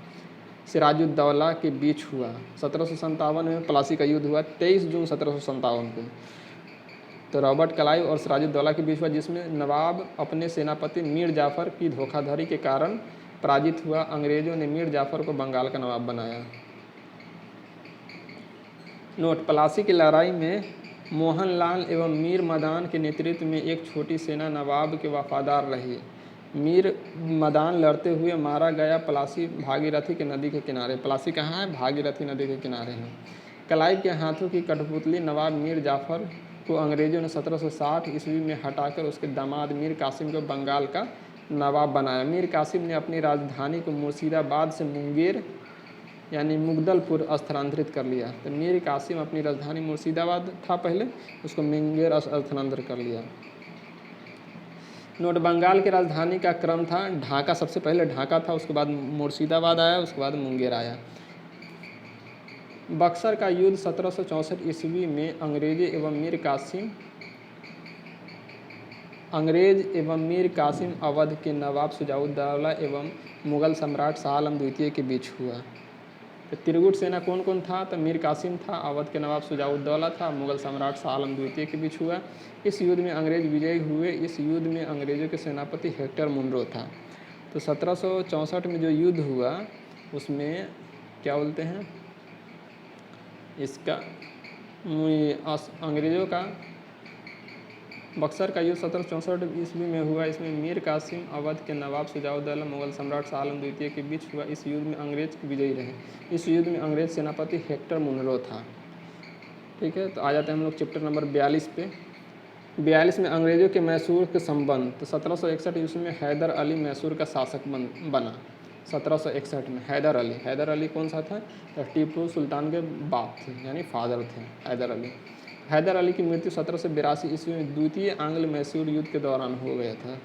सिराजुद्दौला के बीच हुआ। 1757 में प्लासी का युद्ध हुआ 23 जून 1757 को। तो रॉबर्ट क्लाइव और सिराजुद्दौला के बीच हुआ, जिसमें नवाब अपने सेनापति मीर जाफ़र की धोखाधड़ी के कारण पराजित हुआ। अंग्रेजों ने मीर जाफर को बंगाल का नवाब बनाया। नोट, प्लासी की लड़ाई में मोहनलाल एवं मीर मदान के नेतृत्व में एक छोटी सेना नवाब के वफादार रही। मीर मदान लड़ते हुए मारा गया। प्लासी भागीरथी के नदी के किनारे, प्लासी कहाँ है? भागीरथी नदी के किनारे है। क्लाइव के हाथों की कठपुतली नवाब मीर जाफर को अंग्रेजों ने 1760 ईस्वी में हटाकर उसके दामाद मीर कासिम को बंगाल का नवाब बनाया। मीर कासिम ने अपनी राजधानी को मुर्शिदाबाद से मुंगेर यानी मुगदलपुर स्थानांतरित कर लिया। तो मीर कासिम अपनी राजधानी मुर्शिदाबाद था पहले, उसको मुंगेर स्थानांतरित कर लिया। नोट, बंगाल की राजधानी का क्रम था ढाका, सबसे पहले ढाका था, उसके बाद मुर्शिदाबाद आया, उसके बाद मुंगेर आया। बक्सर का युद्ध 1764 ईस्वी में अंग्रेज एवं मीर कासिम अवध के नवाब शुजाउद्दौला एवं मुगल सम्राट शाह आलम द्वितीय के बीच हुआ। तो त्रिगुट सेना कौन कौन था? तो मीर कासिम था, अवध के नवाब शुजाउद्दौला था, मुगल सम्राट शाह आलम द्वितीय के बीच हुआ। इस युद्ध में अंग्रेज विजयी हुए। इस युद्ध में अंग्रेजों के सेनापति हेक्टर मुनरो था। तो 1764 में जो युद्ध हुआ उसमें क्या बोलते हैं इसका, अंग्रेज़ों का बक्सर का युद्ध 1764 ईस्वी में हुआ। इसमें मीर कासिम अवध के नवाब शुजाउद्दौला मुगल सम्राट शाह आलम द्वितीय के बीच हुआ। इस युद्ध में अंग्रेज विजयी रहे। इस युद्ध में अंग्रेज सेनापति हेक्टर मुनरो था। ठीक है, तो आ जाते हैं हम लोग चैप्टर नंबर 42 पे। 42 में अंग्रेजों के मैसूर के संबंध। तो 1761 ईस्वी में हैदर अली मैसूर का शासक बना। 1761 में हैदर अली कौन सा था? तो टीपू सुल्तान के बाप थे, यानी फादर थे हैदर अली। हैदर अली की मृत्यु 1782 ईस्वी में द्वितीय आंग्ल मैसूर युद्ध के दौरान हो गया था।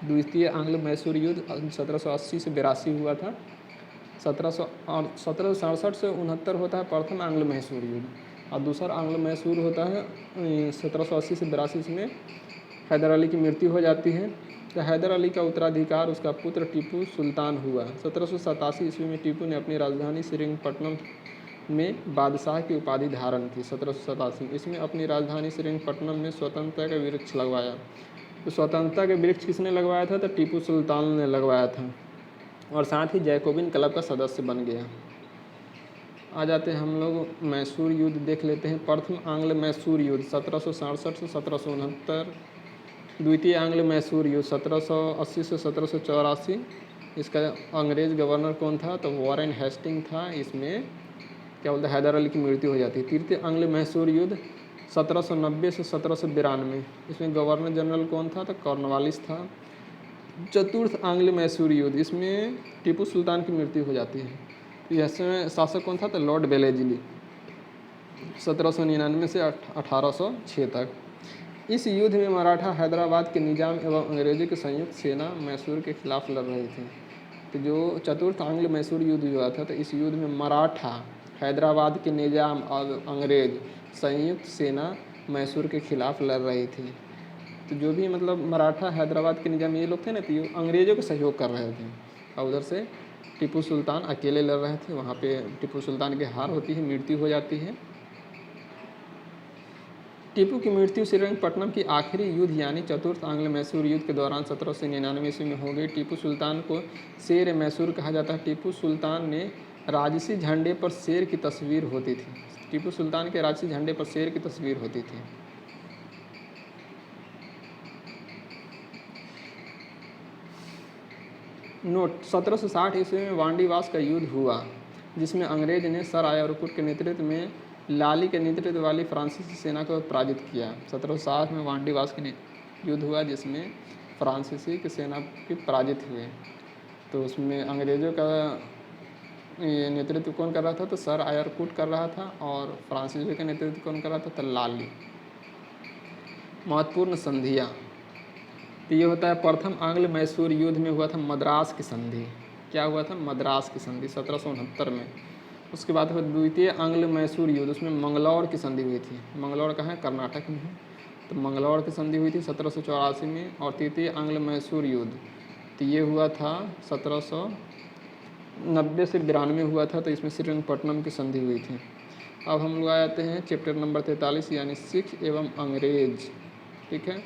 द्वितीय आंग्ल मैसूर युद्ध 1780 से 82 हुआ था। 1767 से 69 होता है प्रथम आंग्ल मैसूर युद्ध, और दूसरा आंग्ल मैसूर होता है 1780 से 82 में हैदर अली की मृत्यु हो जाती है। तो हैदर अली का उत्तराधिकार उसका पुत्र टीपू सुल्तान हुआ। 1787 ईस्वी में टीपू ने अपनी राजधानी श्रीरंगपट्टनम में बादशाह की उपाधि धारण की। 1787 इसमें अपनी राजधानी श्रीरंगपट्टनम में स्वतंत्रता का वृक्ष लगवाया। तो स्वतंत्रता के वृक्ष किसने लगवाया था? तो टीपू सुल्तान ने लगवाया था, और साथ ही जैकोबिन क्लब का सदस्य बन गया। आ जाते हैं हम लोग मैसूर युद्ध देख लेते हैं। प्रथम आंग्ल मैसूर युद्ध 1767 से 1769, द्वितीय आंग्ल मैसूर युद्ध 1780 से 1784। इसका अंग्रेज गवर्नर कौन था? तो वॉरेन हेस्टिंग था। इसमें क्या बोलते हैं हैदर अली की मृत्यु हो जाती है। तृतीय आंग्ल मैसूर युद्ध 1790 से 1792। इसमें गवर्नर जनरल कौन था? तो कॉर्नवालिस था। चतुर्थ आंग्ल मैसूर युद्ध, इसमें टीपू सुल्तान की मृत्यु हो जाती है। तो इसमें शासक कौन था? तो लॉर्ड बेलेजली, 1799 से 1806 तक। इस युद्ध में मराठा हैदराबाद के निजाम एवं अंग्रेजों की संयुक्त सेना मैसूर के खिलाफ लड़ रही थी। तो जो चतुर्थ आंग्ल मैसूर युद्ध हुआ था, तो इस युद्ध में मराठा हैदराबाद के निजाम और अंग्रेज संयुक्त सेना मैसूर के खिलाफ लड़ रही थी। तो जो भी मतलब मराठा हैदराबाद के निजाम ये लोग थे ना, तो ये अंग्रेजों का सहयोग कर रहे थे, और उधर से टीपू सुल्तान अकेले लड़ रहे थे। वहाँ पे टीपू सुल्तान की हार होती है, मृत्यु हो जाती है। टीपू की मृत्यु श्रीरंगपट्टनम की आखिरी युद्ध यानी चतुर्थ आंग्ल मैसूर युद्ध के दौरान 1799 ईस्वी में हो गई। टीपू सुल्तान को शेर मैसूर कहा जाता है। टीपू सुल्तान ने राजसी झंडे पर शेर की तस्वीर होती थी। टीपू सुल्तान के राजसी झंडे पर शेर की तस्वीर होती थी। नोट, 1760 ईस्वी में वांडीवास का युद्ध हुआ, जिसमें अंग्रेज ने सर आयरकुट के नेतृत्व में लाली के नेतृत्व वाली फ्रांसीसी सेना को पराजित किया। 1760 में वांडीवास का युद्ध हुआ, जिसमें फ्रांसीसी की सेना की पराजित हुए। तो उसमें अंग्रेज़ों का ये नेतृत्व कौन कर रहा था? तो सर आयरकुट कर रहा था, और फ्रांसीसियों का नेतृत्व कौन कर रहा था? तो लाली। महत्वपूर्ण संधियाँ, तो ये होता है प्रथम आंग्ल मैसूर युद्ध में हुआ था मद्रास की संधि। क्या हुआ था? मद्रास की संधि 1769 में। उसके बाद हुआ द्वितीय आंग्ल मैसूर युद्ध, उसमें मंगलौर की संधि हुई थी। मंगलौर कहाँ है? कर्नाटक में है। तो मंगलौर की संधि हुई थी 1784 में। और तृतीय आंग्ल मैसूर युद्ध तो ये हुआ था 1790 से 92 हुआ था। तो इसमें श्रीरंगपट्टनम की संधि हुई थी। अब हम लोग आ जाते हैं चैप्टर नंबर 43 यानी सिख एवं अंग्रेज। ठीक है,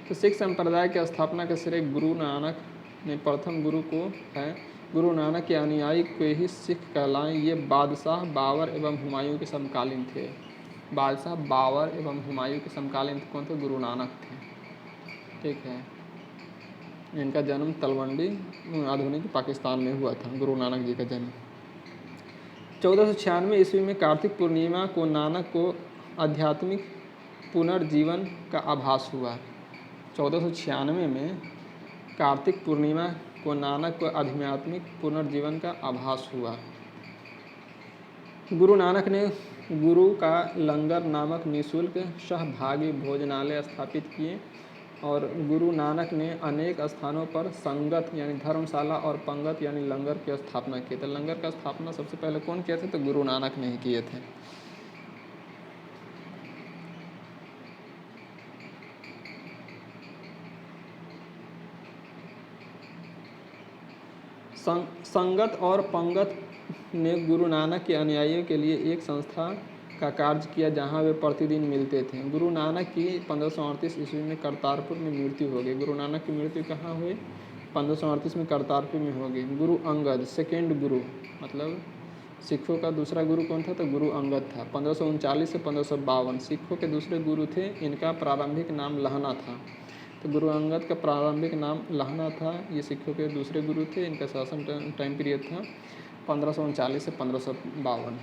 तो सिख संप्रदाय की स्थापना का श्रेय गुरु नानक ने प्रथम गुरु को है। गुरु नानक के अनुयायी को ही सिख कहलाएं। ये बादशाह बाबर एवं हुमायूं के समकालीन थे। बादशाह बाबर एवं हुमायूं के समकालीन कौन थे? गुरु नानक थे। ठीक है, इनका जन्म तलवंडी आधुनिक पाकिस्तान में हुआ था, गुरु नानक जी का जन्म। 1496 ईस्वी में कार्तिक पूर्णिमा को नानक को आध्यात्मिक पुनर्जीवन का आभास हुआ। 1496 में कार्तिक पूर्णिमा को नानक को आध्यात्मिक पुनर्जीवन का आभास हुआ। गुरु नानक ने गुरु का लंगर नामक निःशुल्क सहभागी भोजनालय स्थापित किए और गुरु नानक ने अनेक स्थानों पर संगत यानी धर्मशाला और पंगत यानी लंगर की स्थापना की। तो लंगर का स्थापना सबसे पहले कौन किए थे? तो गुरु नानक ने ही किए थे। संगत और पंगत ने गुरु नानक के अनुयायियों के लिए एक संस्था का कार्य किया जहां वे प्रतिदिन मिलते थे। गुरु नानक की 1538 ईस्वी में करतारपुर में मृत्यु हो गई। गुरु नानक की मृत्यु कहाँ हुई? 1538 में करतारपुर में हो गई। गुरु अंगद सेकेंड गुरु, मतलब सिखों का दूसरा गुरु कौन था? तो गुरु अंगद था। 1539 से 1552 सिखों के दूसरे गुरु थे। इनका प्रारंभिक नाम लहना था। तो गुरु अंगद का प्रारंभिक नाम लहना था। ये सिखों के दूसरे गुरु थे। इनका शासन टाइम पीरियड था 1539 से 1552।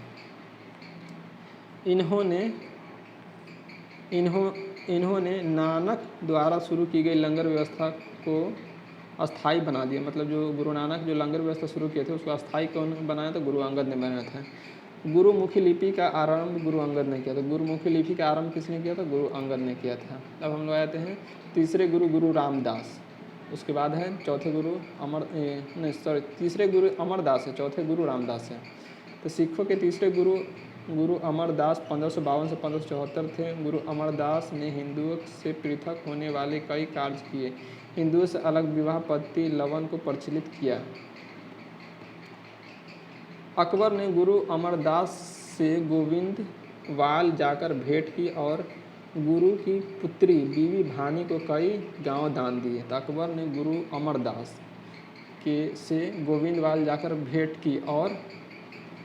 इन्होंने नानक द्वारा शुरू की गई लंगर व्यवस्था को अस्थाई बना दिया। मतलब जो गुरु नानक जो लंगर व्यवस्था शुरू किए थे उसको अस्थाई कौन बनाया? तो गुरु अंगद ने बनाया था। गुरुमुखी लिपि का आरंभ गुरु अंगद ने किया था। गुरुमुखी लिपि का आरंभ किसने किया था? गुरु अंगद ने किया था। अब हम लोग आते हैं तीसरे गुरु, गुरु रामदास। उसके बाद है चौथे गुरु तीसरे गुरु अमरदास है, चौथे गुरु रामदास है। तो सिखों के तीसरे गुरु गुरु अमरदास 1552 से 1574 थे। गुरु अमरदास ने हिंदुओं से पृथक होने वाले कई कार्य किए। हिंदुओं से अलग विवाह पद्धति लवन को प्रचलित किया। अकबर ने गुरु अमरदास से गोविंदवाल जाकर भेंट की और गुरु की पुत्री बीवी भानी को कई गांव दान दिए। तो अकबर ने गुरु अमरदास से गोविंदवाल जाकर भेंट की और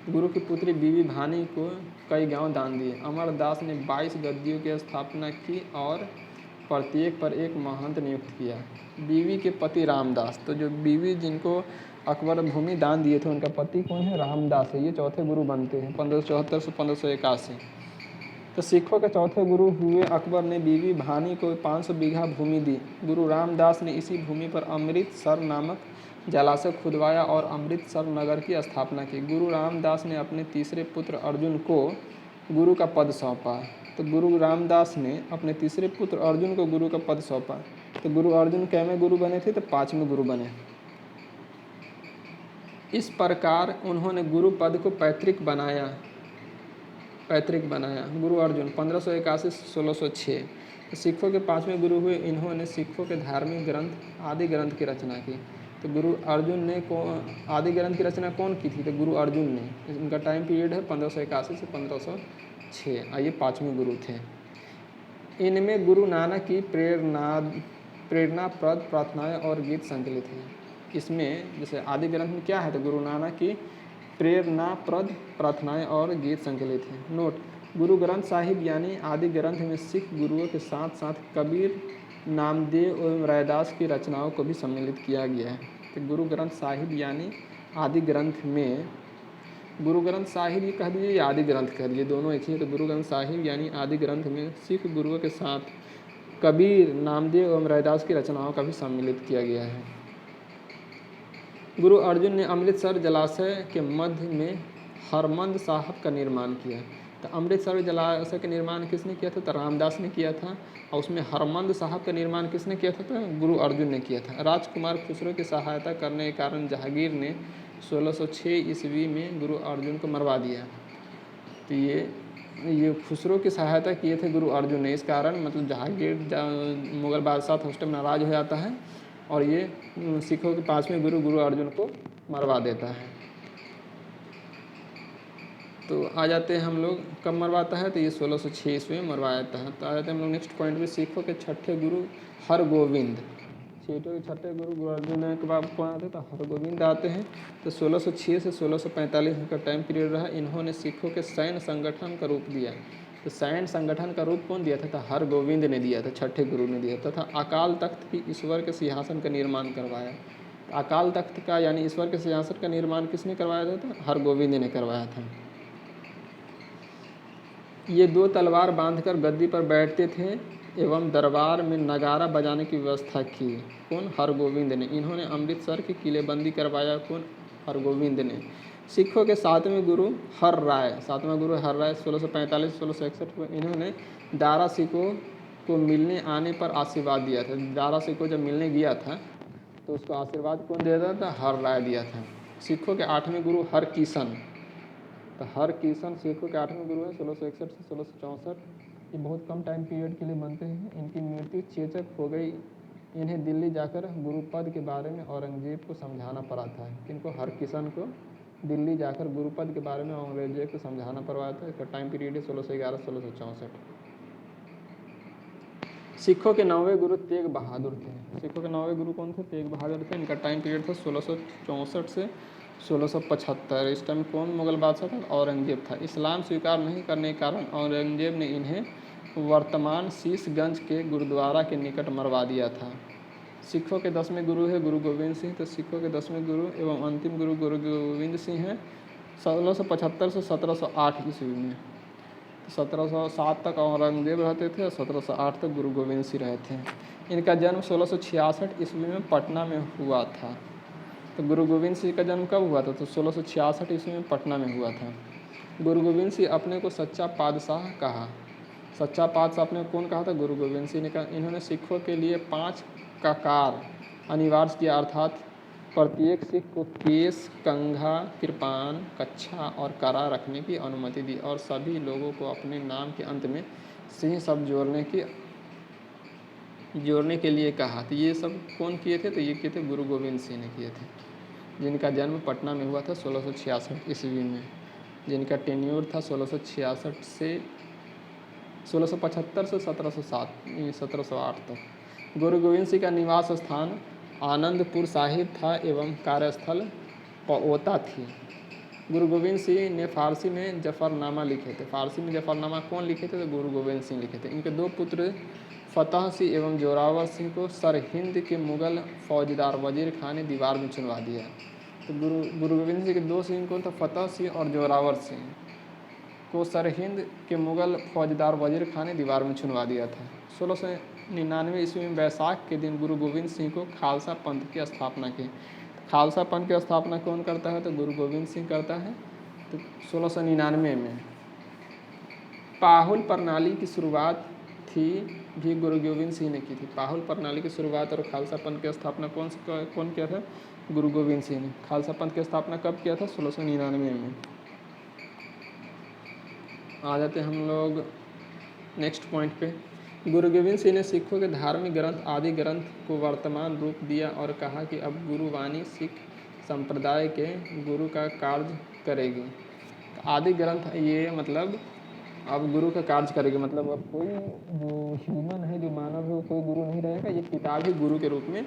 गुरु की पुत्री बीवी भानी को कई गांव दान दिए। अमरदास ने 22 गद्दियों की स्थापना की और प्रत्येक पर एक महंत नियुक्त किया। बीवी के पति रामदास, तो जो बीवी जिनको अकबर भूमि दान दिए थे उनका पति कौन है? रामदास है। ये चौथे गुरु बनते हैं 1574 से 1581। तो सिखों के चौथे गुरु हुए अकबर ने बीवी भानी को 500 बीघा भूमि दी। गुरु रामदास ने इसी भूमि पर अमृतसर नामक जलाशय खुदवाया और अमृतसर नगर की स्थापना की। गुरु रामदास ने अपने तीसरे पुत्र अर्जुन को गुरु का पद सौंपा। तो गुरु रामदास ने अपने तीसरे पुत्र अर्जुन को गुरु का पद सौंपा। तो गुरु अर्जुन कैवें गुरु बने थे? तो 5वें गुरु बने। इस प्रकार उन्होंने गुरु पद को पैतृक बनाया। गुरु अर्जुन 1581 से 1606। सिखों के 5वें गुरु हुए। इन्होंने सिखों के धार्मिक ग्रंथ आदि ग्रंथ की रचना की। तो गुरु अर्जुन ने आदि ग्रंथ की रचना कौन की थी? तो गुरु अर्जुन ने। इनका टाइम पीरियड है 1581 से 1506। ये 5वें गुरु थे। इनमें गुरु नानक की प्रेरणाप्रद प्रार्थनाएं और गीत संकलित हैं। इसमें जैसे आदि ग्रंथ में क्या है? तो गुरु नानक की प्रेरणाप्रद प्रार्थनाएं और गीत संकलित हैं। नोट: गुरु ग्रंथ साहिब यानी आदि ग्रंथ में सिख गुरुओं के साथ साथ कबीर, नामदेव एवं रैदास की रचनाओं को भी सम्मिलित किया गया है। तो गुरु ग्रंथ साहिब यानी आदि ग्रंथ में, गुरु ग्रंथ साहिब ये कह दीजिए या आदि ग्रंथ कह दीजिए, दोनों एक ही है। तो गुरु ग्रंथ साहिब यानी आदि ग्रंथ में सिख गुरुओं के साथ कबीर, नामदेव एवं रैदास की रचनाओं का भी सम्मिलित किया गया है। गुरु अर्जुन ने अमृतसर जलाशय के मध्य में हरमंद साहब का निर्माण किया। तो अमृतसर जलाशय का निर्माण किसने किया था? तो रामदास ने किया था। और उसमें हरमंद साहब का निर्माण किसने किया था? तो गुरु अर्जुन ने किया था। राजकुमार खुसरो की सहायता करने के कारण जहांगीर ने 1606 ईस्वी में गुरु अर्जुन को मरवा दिया। तो ये खुसरो की सहायता किए थे गुरु अर्जुन ने। इस कारण मतलब जहांगीर मुग़ल बादशाह था उस टाइम नाराज हो जाता है और ये सिखों के 5वें गुरु अर्जुन को मरवा देता है। तो आ जाते हैं हम लोग, कब मरवाता है? तो ये 1606 ईस्वी में मरवा देता है। तो आ जाते हैं हम लोग नेक्स्ट पॉइंट में, सिखों के छठे गुरु हरगोविंद। सिखों के छठे गुरु गुरु अर्जुन के बाद कौन आते हैं? तो हरगोविंद आते हैं। तो 1606 से 1645 का टाइम पीरियड रहा। इन्होंने सिखों के सैन्य संगठन का रूप दिया। तो सैन्य संगठन का रूप कौन दिया था? तो हरगोविंद ने दिया था, छठे गुरु ने दिया तथा अकाल तख्त की ईश्वर के सिंहासन का निर्माण करवाया। तो अकाल तख्त का यानी ईश्वर के सिंहासन का निर्माण किसने करवाया था? तो हरगोविंद ने करवाया था। ये 2 तलवार बांधकर गद्दी पर बैठते थे एवं दरबार में नगारा बजाने की व्यवस्था की। कौन? हरगोविंद ने। इन्होंने अमृतसर की किलेबंदी करवाया। कौन? हरगोविंद ने। सिखों के 7वें गुरु हर राय, 7वां गुरु हर राय 1645-1661 को इन्होंने दारा सिकों को मिलने आने पर आशीर्वाद दिया था। दारा सिकों जब मिलने गया था तो उसको आशीर्वाद कौन दिया था? हर राय दिया था। सिखों के 8वें गुरु हर किशन, तो हर किशन सिखों के 8वें गुरु हैं 1661 से 1664। ये बहुत कम टाइम पीरियड के लिए बनते हैं। इनकी मृत्यु चेचक हो गई। इन्हें दिल्ली जाकर गुरुपद के बारे में औरंगजेब को समझाना पड़ा था। इनको हर किशन को दिल्ली जाकर गुरुपद के बारे में औरंगजेब को समझाना पड़वाया था। इसका टाइम पीरियड है 1611-1664। सिखों के 9वें गुरु तेग बहादुर थे। सिखों के 9वें गुरु कौन थे? तेग बहादुर थे। इनका टाइम पीरियड था 1664 से 1675। इस टाइम कौन मुगल बादशाह था? औरंगजेब था। इस्लाम स्वीकार नहीं करने के कारण औरंगजेब ने इन्हें वर्तमान शीशगंज के गुरुद्वारा के निकट मरवा दिया था। सिखों के 10वें गुरु है गुरु गोविंद सिंह। तो सिखों के 10वें गुरु एवं अंतिम गुरु गुरु गोविंद सिंह हैं 1675 से 1708 ईस्वी में। 1707 तक औरंगजेब रहते थे और 1708 तक गुरु गोविंद सिंह रहे थे। इनका जन्म 1666 ईस्वी में पटना में हुआ था। तो गुरु गोविंद सिंह का जन्म कब हुआ था? तो 1666 ईस्वी में पटना में हुआ था। गुरु गोविंद सिंह अपने को सच्चा पातशाह कहा। सच्चा पातशाह अपने कौन कहा था? गुरु गोविंद सिंह ने कहा। इन्होंने सिखों के लिए 5 ककार अनिवार्य किया, अर्थात प्रत्येक सिख को केस, कंघा, कृपान, कच्छा और करा रखने की अनुमति दी और सभी लोगों को अपने नाम के अंत में सिंह शब्द जोड़ने के लिए कहा। तो ये सब कौन किए थे? तो ये किए थे गुरु गोविंद सिंह ने किए थे, जिनका जन्म पटना में हुआ था 1666 ईस्वी में। जिनका टेन्योर था 1666 से 1675 से 1708 तक। गुरु गोविंद सिंह का निवास स्थान आनंदपुर साहिब था एवं कार्यस्थल पओता थी। गुरु गोविंद सिंह ने फारसी में जफरनामा लिखे थे। फारसी में जफरनामा कौन लिखे थे? तो गुरु गोविंद सिंह लिखे थे। इनके 2 पुत्र फतह सिंह एवं जोरावर सिंह को सरहिंद के मुगल फौजदार वजीर खान ने दीवार में चुनवा दिया। तो गुरु गोविंद सिंह के 2 सिंह कौन था? फतह सिंह और जोरावर सिंह को सरहिंद के मुगल फौजदार वजीर खान ने दीवार में चुनवा दिया था। 1699 ईस्वी में वैशाख के दिन गुरु गोविंद सिंह को खालसा पंथ की स्थापना की। खालसा पंथ की स्थापना कौन करता है? तो गुरु गोविंद सिंह करता है। तो 1699 में पाहुल प्रणाली की शुरुआत थी भी गुरु गोविंद सिंह ने की थी। पाहुल प्रणाली की शुरुआत और खालसा पंथ की स्थापना कौन किया था? गुरु गोविंद सिंह ने। खालसा पंथ की स्थापना कब किया था? 1699 में। आ जाते हैं हम लोग नेक्स्ट पॉइंट पे। गुरु गोविंद सिंह ने सिखों के धार्मिक ग्रंथ आदि ग्रंथ को वर्तमान रूप दिया और कहा कि अब गुरुवाणी सिख संप्रदाय के गुरु का कार्य करेगी। आदि ग्रंथ ये मतलब अब गुरु का कार्य करेगी, मतलब अब कोई जो ह्यूमन है, जो मानव है, वो कोई गुरु नहीं रहेगा, ये किताब ही गुरु के रूप में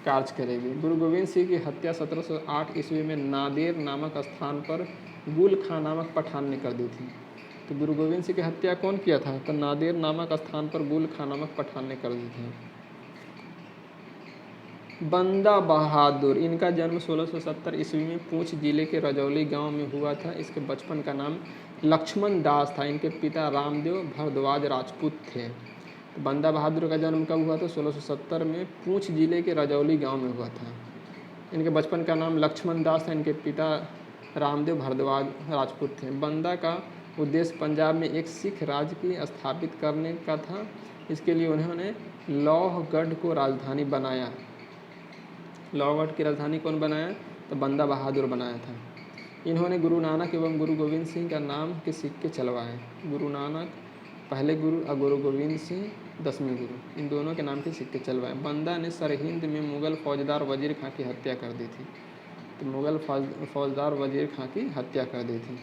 कार्य करेगी। गुरु गोविंद सिंह की हत्या 1708 ईस्वी में नादेर नामक स्थान पर गुल खां नामक पठान ने कर दी थी। तो गुरु गोविंद सिंह की हत्या कौन किया था? तो नादेर नामक स्थान पर गुल खां नामक पठान ने कर दी थी। बंदा बहादुर, इनका जन्म 1670 ईस्वी में पूंछ जिले के रजौली गांव में हुआ था। इसके बचपन का नाम लक्ष्मण दास था। इनके पिता रामदेव भारद्वाज राजपूत थे। तो बंदा बहादुर का जन्म कब हुआ था? 1670 में पूंछ जिले के रजौली गांव में हुआ था। इनके बचपन का नाम लक्ष्मण दास था। इनके पिता रामदेव भारद्वाज राजपूत थे। बंदा का उद्देश्य पंजाब में एक सिख राज्य की स्थापित करने का था। इसके लिए उन्होंने लोहगढ़ को राजधानी बनाया। लोहगढ़ की राजधानी कौन बनाया? तो बंदा बहादुर बनाया था। इन्होंने गुरु नानक एवं गुरु गोविंद सिंह का नाम के सिक्के चलवाए। गुरु नानक पहले गुरु और गुरु गोविंद सिंह 10वें गुरु, इन दोनों के नाम के सिक्के चलवाए। बंदा ने सरहिंद में मुगल फौजदार वजीर खां की हत्या कर दी थी। तो मुगल फौजदार वजीर खां की हत्या कर दी थी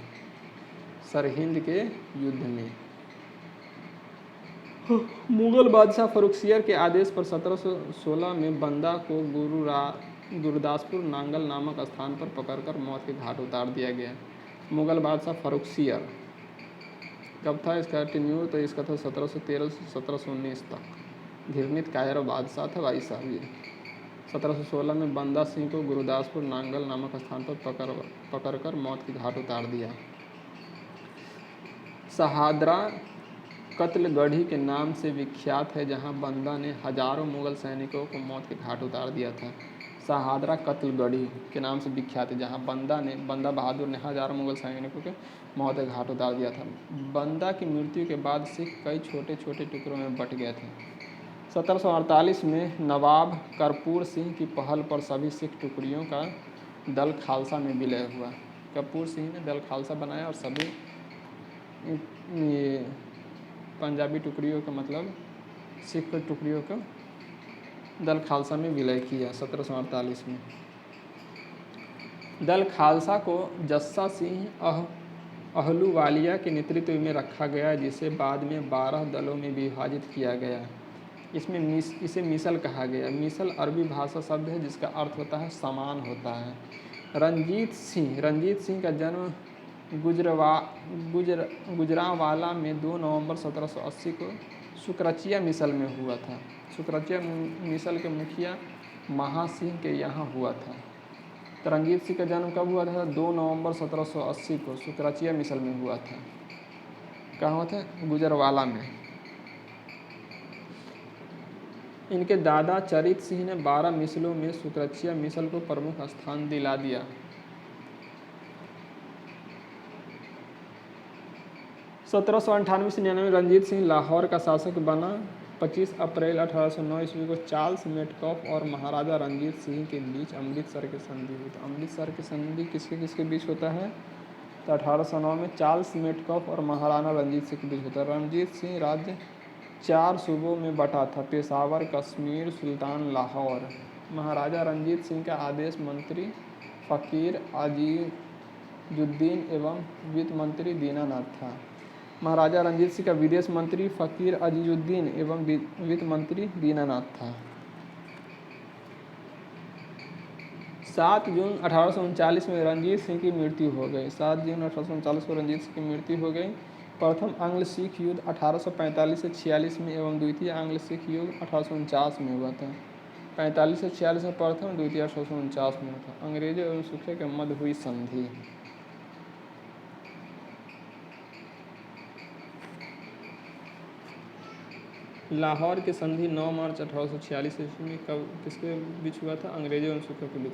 सरहिंद के युद्ध में। मुगल बादशाह फरुखसियर के आदेश पर 1716 में बंदा को गुरदासपुर नांगल नामक स्थान पर पकड़कर मौत के घाट उतार दिया गया। मुगल बादशाह फरुखसियर कब था इसका टेन्यूर, तो इसका था 1713 से 1719 तक। घिरनित कायर बादशाह था भाई साहब ये। 1716 में बंदा सिंह को गुरदासपुर नांगल नामक स्थान पर पकड़कर मौत के घाट उतार दिया। शहादरा कत्लगढ़ी के नाम से विख्यात है, जहां बंदा ने हजारों मुगल सैनिकों को मौत के घाट उतार दिया था। शहादरा कत्लगढ़ी के नाम से विख्यात है, जहां बंदा बहादुर ने हजारों मुगल सैनिकों के मौत के घाट उतार दिया था। बंदा की मृत्यु के बाद सिख कई छोटे छोटे टुकड़ों में बट गए थे। 1748 में नवाब कर्पूर सिंह की पहल पर सभी सिख टुकड़ियों का दल खालसा में विलय हुआ। कर्पूर सिंह ने दल खालसा बनाया और सभी ये पंजाबी टुकड़ियों का मतलब सिख टुकड़ियों का दल खालसा में विलय किया 1748 में। दल खालसा को जस्सा सिंह अहलूवालिया के नेतृत्व में रखा गया, जिसे बाद में 12 दलों में विभाजित किया गया। इसे मिसल कहा गया। मिसल अरबी भाषा शब्द है जिसका अर्थ होता है समान होता है। रंजीत सिंह का जन्म गुजरांवाला में 2 नवंबर 1780 को सुकरचिया मिसल में हुआ था। सुकरचिया मिसल के मुखिया महासिंह के यहाँ हुआ था। तो रंजीत सिंह का जन्म कब हुआ था? 2 नवंबर 1780 को सुकरचिया मिसल में हुआ था। कहाँ हुआ था? गुजरांवाला में। इनके दादा चरित सिंह ने 12 मिसलों में सुकरचिया मिसल को प्रमुख स्थान दिला दिया। 1798 से 99 रंजीत सिंह लाहौर का शासक बना। 25 अप्रैल 1809 ईस्वी को चार्ल्स मेटकॉफ और महाराजा रंजीत सिंह के बीच अमृतसर की संधि हुई। तो अमृतसर की संधि किसके किसके बीच होता है? तो 1809 में चार्ल्स मेटकॉफ और महाराणा रंजीत सिंह के बीच होता है। रंजीत सिंह राज्य 4 सूबों में बटा था: पेशावर, कश्मीर, सुल्तान, लाहौर। महाराजा रंजीत सिंह का आदेश मंत्री फ़कीर अजीजुद्दीन एवं वित्त मंत्री दीनानाथ था। महाराजा रंजीत सिंह का विदेश मंत्री फ़कीर अजीजुद्दीन एवं वित्त मंत्री दीनानाथ था। 7 जून 1839 में रंजीत सिंह की मृत्यु हो गई। 7 जून 1839 को रंजीत सिंह की मृत्यु हो गई। प्रथम आंग्ल सिख युद्ध 1845 से 46 में एवं द्वितीय आंग्ल सिख युद्ध 1849 में हुआ था। 45 से 46 में प्रथम, द्वितीय 1849 में हुआ था। अंग्रेजों एवं सिखों के मध्य हुई संधि। लाहौर की संधि 9 मार्च 1846 ईस्वी में किसके बीच हुआ था? अंग्रेजों एवं सिखों के बीच।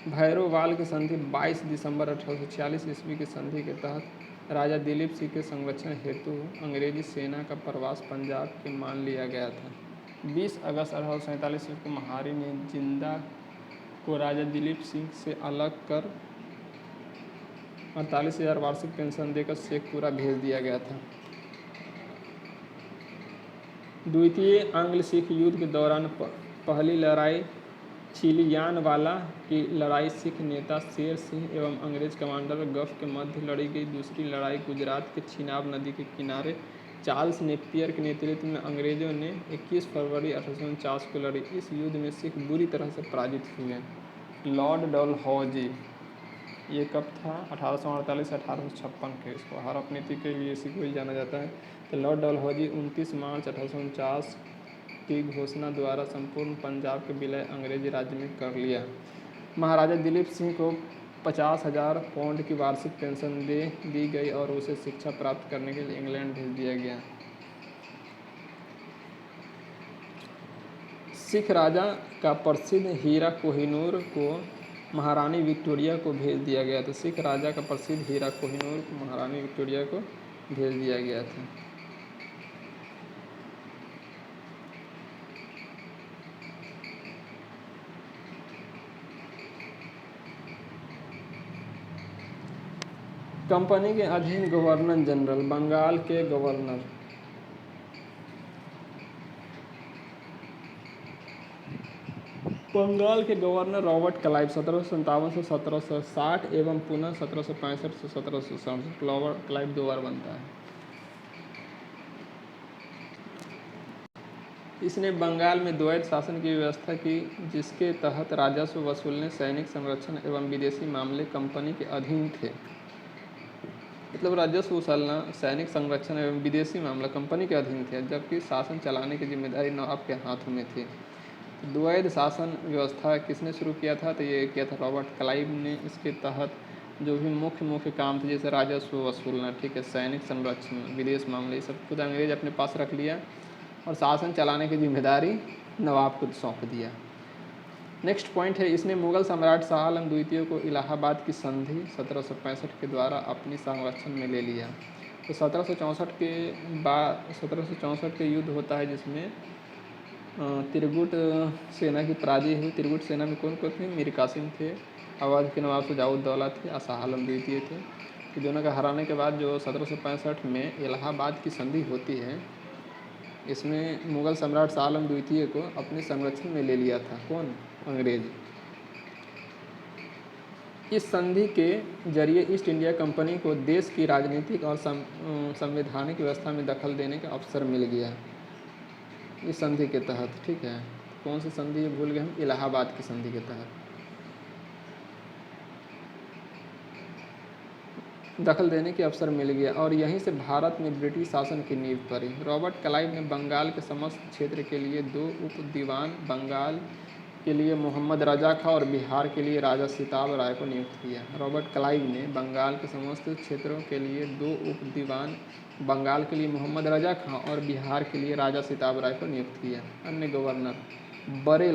भैरोवाल की संधि 22 दिसंबर 1846 ईस्वी की संधि के तहत राजा दिलीप सिंह के संरक्षण हेतु अंग्रेजी सेना का प्रवास पंजाब के मान लिया गया था। 20 अगस्त 1847 ईस्वी को महारी में जिंदा को राजा दिलीप सिंह से अलग कर 48,000 वार्षिक पेंशन देकर शेखपुरा भेज दिया गया था। द्वितीय आंग्ल सिख युद्ध के दौरान पहली लड़ाई चिलियानवाला की लड़ाई सिख नेता शेर सिंह एवं अंग्रेज कमांडर गफ के मध्य लड़ी गई। दूसरी लड़ाई गुजरात के चिनाब नदी के किनारे चार्ल्स नेपियर के नेतृत्व में अंग्रेजों ने 21 फरवरी 1849 को लड़ी। इस युद्ध में सिख बुरी तरह से पराजित हुए। लॉर्ड डलहौजी ये कब था? 1848 से 1856 के। इसको हड़प नीति के लिए इसी को ही जाना जाता है। तो लॉर्ड डलहौजी 29 मार्च 1849 की घोषणा द्वारा संपूर्ण पंजाब के विलय अंग्रेजी राज्य में कर लिया। महाराजा दिलीप सिंह को 50,000 पाउंड की वार्षिक पेंशन दी गई और उसे शिक्षा प्राप्त करने के लिए इंग्लैंड भेज दिया गया। सिख राजा का प्रसिद्ध हीरा कोहिनूर को महारानी विक्टोरिया को भेज दिया गया। तो सिख राजा का प्रसिद्ध हीरा कोहिनूर को महारानी विक्टोरिया को भेज दिया गया था। कंपनी के अधीन गवर्नर जनरल, बंगाल के गवर्नर। बंगाल के गवर्नर रॉबर्ट क्लाइव 1757 से 1760 एवं पुनः 1765 से 1767। क्लाइव 2 बार बनता है। इसने बंगाल में द्वैध शासन की व्यवस्था की, जिसके तहत राजस्व वसूलने, सैनिक संरक्षण एवं विदेशी मामले कंपनी के अधीन थे। मतलब राजस्व वसूलना, सैनिक संरक्षण एवं विदेशी मामला कंपनी के अधीन थे, जबकि शासन चलाने की जिम्मेदारी नवाब के हाथों में थी। द्वैध शासन व्यवस्था किसने शुरू किया था? तो ये किया था रॉबर्ट क्लाइव ने। इसके तहत जो भी मुख्य काम थे, जैसे राजस्व वसूलना, ठीक है, सैनिक संरक्षण, विदेश मामले, ये सब खुद अंग्रेज अपने पास रख लिया और शासन चलाने की जिम्मेदारी नवाब को सौंप दिया। नेक्स्ट पॉइंट है, इसने मुगल सम्राट शाह आलम द्वितीय को इलाहाबाद की संधि 1765 के द्वारा अपनी संरक्षण में ले लिया। तो 1764 के बाद 1764 के युद्ध होता है, जिसमें त्रिगुट सेना की पराजय हुई। त्रिगुट सेना में कौन कौन थे? मीर कासिम थे, अवध के नवाब शुजाउद्दौला थे और शाह आलम द्वितीय थे। तो दोनों का हराने के बाद जो 1765 में इलाहाबाद की संधि होती है, इसमें मुगल सम्राट शाह आलम द्वितीय को अपने संरक्षण में ले लिया था। कौन? अंग्रेज। इस संधि के जरिए ईस्ट इंडिया कंपनी को देश की राजनीतिक और संवैधानिक व्यवस्था में दखल देने का अवसर मिल गया इस संधि के तहत। ठीक है, कौन सी संधि है भूल गए हम? इलाहाबाद की संधि के तहत दखल देने के अवसर मिल गया और यहीं से भारत में ब्रिटिश शासन की नींव पड़ी। रॉबर्ट क्लाइव ने बंगाल के समस्त क्षेत्र के लिए 2 उप दीवान, बंगाल के लिए मोहम्मद रजा खां और बिहार के लिए राजा सिताब राय को नियुक्त किया। रॉबर्ट क्लाइव ने बंगाल के समस्त क्षेत्रों के लिए 2 उप दीवान, बंगाल के लिए मोहम्मद रजा खां और बिहार के लिए राजा सिताब राय को नियुक्त किया। अन्य गवर्नर बरे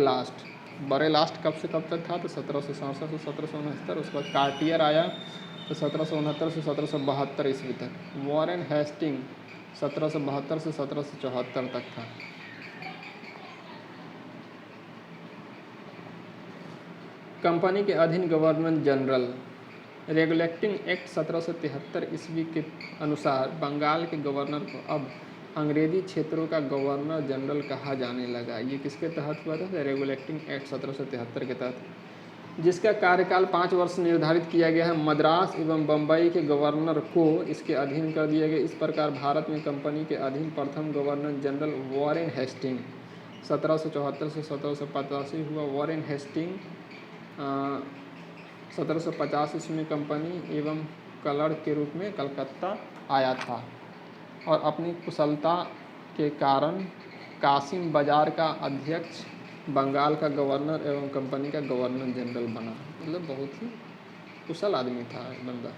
लास्ट कब से कब तक था? तो 1767 से 1769। उसके बाद कार्टियर आया तो 1769 से 1772 ईस्वी तक। वॉरेन हेस्टिंग 1772 से 1774 तक था। कंपनी के अधीन गवर्नर जनरल। रेगुलेटिंग एक्ट 1773 ईस्वी के अनुसार बंगाल के गवर्नर को अब अंग्रेजी क्षेत्रों का गवर्नर जनरल कहा जाने लगा। ये किसके तहत हुआ था? रेगुलेटिंग एक्ट 1773 के तहत, जिसका कार्यकाल 5 वर्ष निर्धारित किया गया है। मद्रास एवं बम्बई के गवर्नर को इसके अधीन कर दिया गया। इस प्रकार भारत में कंपनी के अधीन प्रथम गवर्नर जनरल वॉरेन हेस्टिंग 1774 से 1785 हुआ। वॉरेन हेस्टिंग 1750 ईस्वी में कंपनी एवं क्लर्क के रूप में कलकत्ता आया था और अपनी कुशलता के कारण कासिम बाजार का अध्यक्ष, बंगाल का गवर्नर एवं कंपनी का गवर्नर जनरल बना। मतलब बहुत ही कुशल आदमी था बंदा।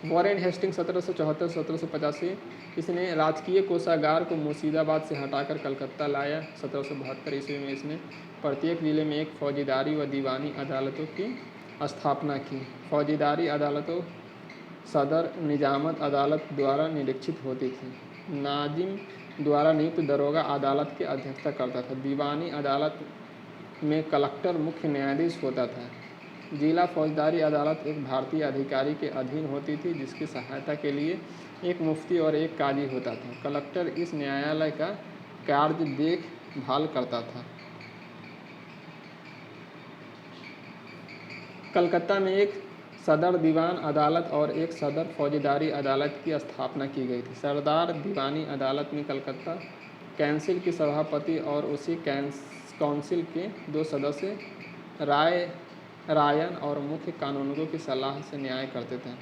वॉरेन हेस्टिंग 1774 से 1785, इसने राजकीय कोषागार को मुर्शिदाबाद से हटाकर कलकत्ता लाया। 1772 ईस्वी में इसने प्रत्येक जिले में एक फौजीदारी व दीवानी अदालतों की स्थापना की। फौजीदारी अदालतों सदर निजामत अदालत द्वारा निरीक्षित होती थी। नाजिम द्वारा नियुक्त दरोगा अदालत की अध्यक्षता करता था। दीवानी अदालत में कलेक्टर मुख्य न्यायाधीश होता था। जिला फौजदारी अदालत एक भारतीय अधिकारी के अधीन होती थी, जिसकी सहायता के लिए एक मुफ्ती और एक काजी होता था। कलेक्टर इस न्यायालय का कार्य देखभाल करता था। कलकत्ता में एक सदर दीवान अदालत और एक सदर फौजदारी अदालत की स्थापना की गई थी। सरदार दीवानी अदालत में कलकत्ता काउंसिल की सभापति और उसी काउंसिल के 2 सदस्य रायन और मुख्य कानूनगों की सलाह से न्याय करते थे।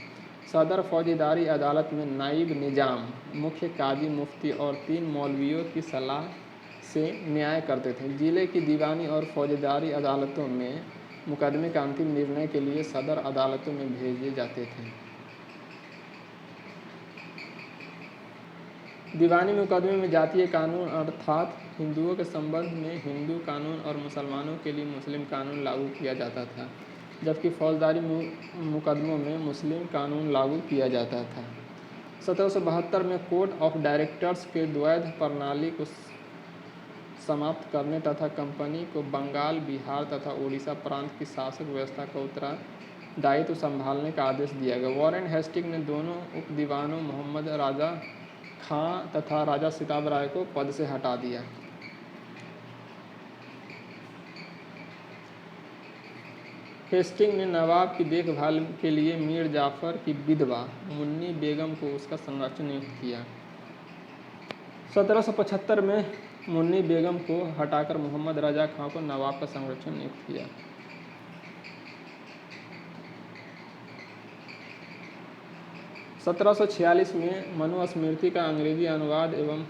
सदर फौजदारी अदालत में नाइब निजाम, मुख्य काजी, मुफ्ती और 3 मौलवियों की सलाह से न्याय करते थे। जिले की दीवानी और फौजदारी अदालतों में मुकदमे का अंतिम निर्णय के लिए सदर अदालतों में भेजे जाते थे। दीवानी मुकदमे में जातीय कानून अर्थात हिंदुओं के संबंध में हिंदू कानून और मुसलमानों के लिए मुस्लिम कानून लागू किया जाता था, जबकि फौजदारी मुकदमों में मुस्लिम कानून लागू किया जाता था। 1772 में कोर्ट ऑफ डायरेक्टर्स के द्वैध प्रणाली को समाप्त करने तथा कंपनी को बंगाल, बिहार तथा उड़ीसा प्रांत की शासक व्यवस्था का उत्तरदायित्व संभालने का आदेश दिया गया। वॉरेन हेस्टिंग ने दोनों उप दीवानों मोहम्मद राजा खां तथा राजा सिताब राय को पद से हटा दिया। हेस्टिंग ने नवाब की देखभाल के लिए मीर जाफर की विधवा मुन्नी बेगम को उसका संरक्षक नियुक्त किया। 1775 में मुन्नी बेगम को हटाकर मोहम्मद रजा खां को नवाब का संरक्षण नियुक्त किया। 1746 में मनुस्मृति का अंग्रेजी अनुवाद एवं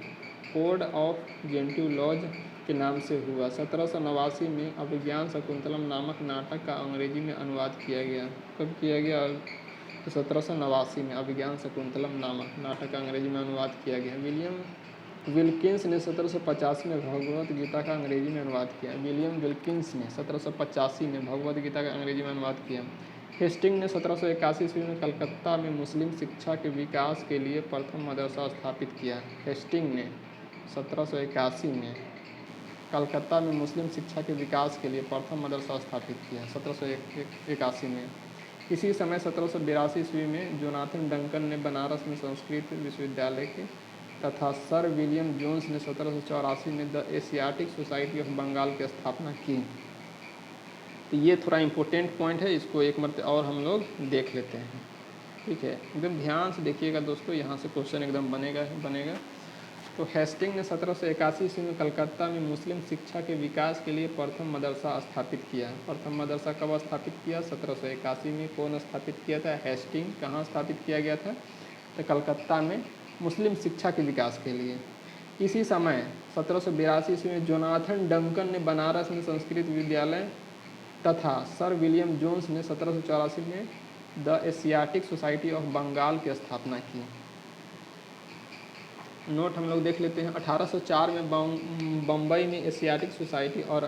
कोड ऑफ जेंटू लॉज के नाम से हुआ। 1789 में अभिज्ञान शकुंतलम नामक नाटक का अंग्रेजी में अनुवाद किया गया। कब किया गया? तो 1789 में अभिज्ञान शकुंतलम नामक नाटक का अंग्रेजी में अनुवाद किया गया। विलियम विल्किंस ने 1785 में भगवत गीता का अंग्रेजी में अनुवाद किया। विलियम विल्किंस ने 1785 में भगवत गीता का अंग्रेजी में अनुवाद किया। हेस्टिंग ने 1781 ईस्वी में कलकत्ता में मुस्लिम शिक्षा के विकास के लिए प्रथम मदरसा स्थापित किया। हेस्टिंग ने 1781 में कलकत्ता में मुस्लिम शिक्षा के विकास के लिए प्रथम मदरसा स्थापित किया 1781 में। इसी समय 1782 ईस्वी में जोनाथन डंकन ने बनारस में संस्कृत विश्वविद्यालय के तथा सर विलियम जोन्स ने 1784 में the Asiatic Society of Bengal की स्थापना की। तो ये थोड़ा इम्पोर्टेंट पॉइंट है, इसको एक मरतबा और हम लोग देख लेते हैं। ठीक है, एकदम ध्यान से देखिएगा दोस्तों, यहाँ से क्वेश्चन एकदम बनेगा। तो हेस्टिंग ने 1781 ईस्वी में कलकत्ता में मुस्लिम शिक्षा के विकास के लिए प्रथम मदरसा स्थापित किया। प्रथम मदरसा कब स्थापित किया? 1781 में। कौन स्थापित किया था? हेस्टिंग। कहाँ स्थापित किया गया था? तो कलकत्ता में मुस्लिम शिक्षा के विकास के लिए। इसी समय 1782 ईस्वी में जोनाथन डंकन ने बनारस में संस्कृत विद्यालय तथा सर विलियम जोन्स ने 1784 में the Asiatic Society of Bengal की स्थापना की। नोट हम लोग देख लेते हैं। 1804 में बम्बई में एशियाटिक सोसाइटी और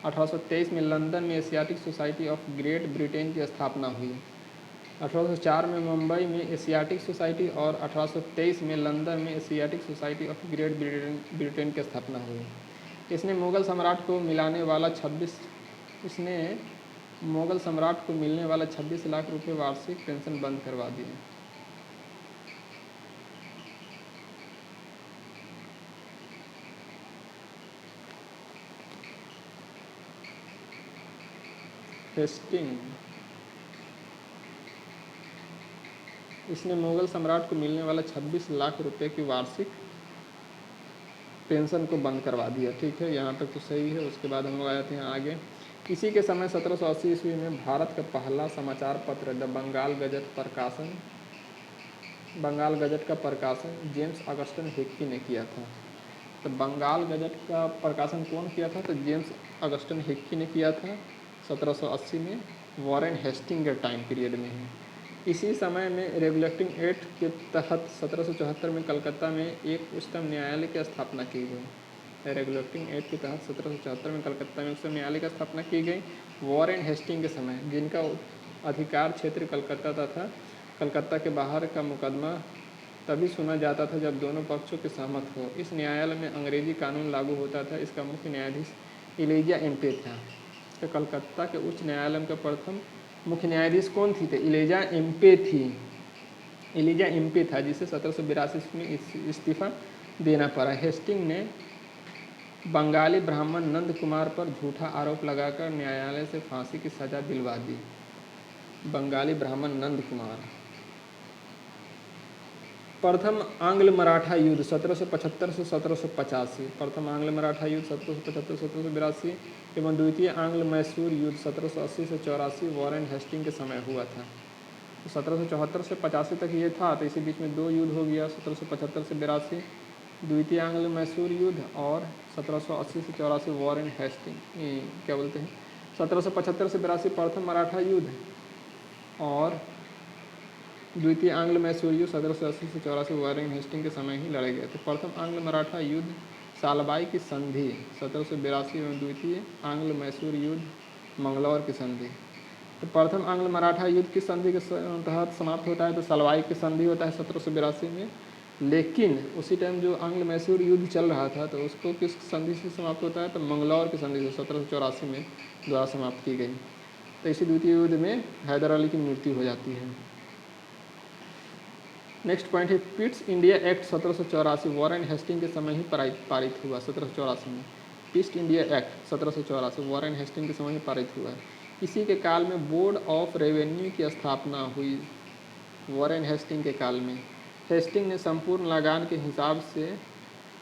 1823 में लंदन में Asiatic Society of great Britain की स्थापना हुई। 1804 में मुंबई में एशियाटिक सोसाइटी और 1823 में लंदन में Asiatic Society of great Britain की स्थापना हुई। इसने मुग़ल सम्राट को मिलने वाला 26 लाख रुपए वार्षिक पेंशन बंद करवा दिए। हेस्टिंग इसने मुग़ल सम्राट को मिलने वाला 26 लाख रुपए की वार्षिक पेंशन को बंद करवा दिया। ठीक है, यहाँ तक तो सही है। उसके बाद हम लोग आते हैं आगे। इसी के समय 1780 ईस्वी में भारत का पहला समाचार पत्र द बंगाल गजट का प्रकाशन जेम्स ऑगस्टन हिक्की ने किया था। तो बंगाल गजट का प्रकाशन कौन किया था? तो जेम्स ऑगस्टन हिक्की ने किया था 1780 में, वॉरेन हेस्टिंग के टाइम पीरियड में है। इसी समय में रेगुलेटिंग एक्ट के तहत 1774 में कलकत्ता में एक उच्चतम न्यायालय की स्थापना की गई। रेगुलेटिंग एक्ट के तहत 1774 में कलकत्ता में उच्चतम न्यायालय की स्थापना की गई। वॉरेन हेस्टिंग के समय, जिनका अधिकार क्षेत्र कलकत्ता था, कलकत्ता के बाहर का मुकदमा तभी सुना जाता था जब दोनों पक्षों के सहमत हो। इस न्यायालय में अंग्रेजी कानून लागू होता था। इसका मुख्य न्यायाधीश इलिजा एम्पे था। तो कलकत्ता के उच्च न्यायालय का प्रथम मुख्य न्यायाधीश कौन थी? तो इलिजा एम्पे थी। इलिजा एम्पे था, जिसे 1782 में इस्तीफा देना पड़ा। हेस्टिंग ने बंगाली ब्राह्मण नंद कुमार पर झूठा आरोप लगाकर न्यायालय से फांसी की सजा दिलवा दी। बंगाली ब्राह्मण नंद कुमार। प्रथम आंग्ल मराठा युद्ध 1775 से 1785। प्रथम आंग्ल मराठा युद्ध 1775-1782 एवं द्वितीय आंग्ल मैसूर युद्ध 1780 से 84 वॉरेन हेस्टिंग के समय हुआ था। तो 1774 से 85 तक ये था। तो इसी बीच में दो युद्ध हो गया, 1775 से 82 द्वितीय आंग्ल मैसूर युद्ध और 1780 से 84 वॉरेन हेस्टिंग, क्या बोलते हैं, 1775 से 82 प्रथम मराठा युद्ध और द्वितीय आंग्ल मैसूर युद्ध 1780 से 84 वॉरेन हेस्टिंग के समय ही लड़े गए थे। प्रथम आंग्ल मराठा युद्ध सालबाई की संधि 1782 एवं द्वितीय आंग्ल मैसूर युद्ध मंगलौर की संधि। तो प्रथम आंग्ल मराठा युद्ध की संधि के तहत समाप्त होता है तो सलवाई की संधि होता है 1782 में। लेकिन उसी टाइम जो आंग्ल मैसूर युद्ध चल रहा था तो उसको किस संधि से समाप्त होता है? तो मंगलौर की संधि से 1784 में द्वारा समाप्त की गई। तो इसी द्वितीय युद्ध में हैदर अली की मृत्यु हो जाती है। नेक्स्ट पॉइंट है Pitt's India Act 1784 Warren Hasting के समय ही पारित हुआ। 1784 में Pitt's India Act 1784 Warren Hasting के समय ही पारित हुआ। इसी के काल में बोर्ड ऑफ रेवेन्यू की स्थापना हुई। वॉरेन हेस्टिंग के काल में हेस्टिंग ने संपूर्ण लगान के हिसाब से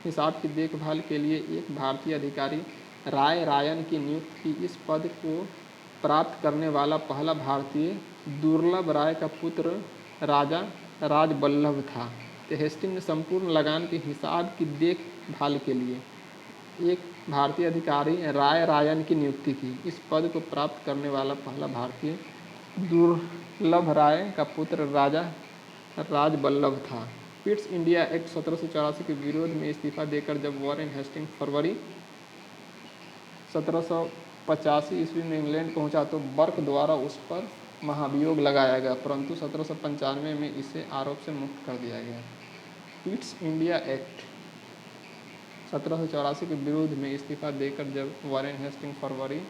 हिसाब की देखभाल के लिए एक भारतीय अधिकारी राय रायन की नियुक्ति की। इस पद को प्राप्त करने वाला पहला भारतीय दुर्लभ राय का पुत्र राजा राजबल्लभ था। तो हेस्टिंग ने संपूर्ण लगान के हिसाब की देखभाल के लिए एक भारतीय अधिकारी राय रायन की नियुक्ति की। इस पद को प्राप्त करने वाला पहला भारतीय दुर्लभ राय का पुत्र राजा राजबल्लभ था। पिट्स इंडिया एक्ट 1784 के विरोध में इस्तीफा देकर जब वॉरेन हेस्टिंग फरवरी 1785 ईस्वी में इंग्लैंड पहुंचा तो बर्क द्वारा उस पर महाभियोग लगाया गया, परंतु 1795 में इसे आरोप से मुक्त कर दिया गया। पिट्स इंडिया एक्ट 1784 के विरोध में इस्तीफा देकर जब वॉरेन हेस्टिंग फरवरी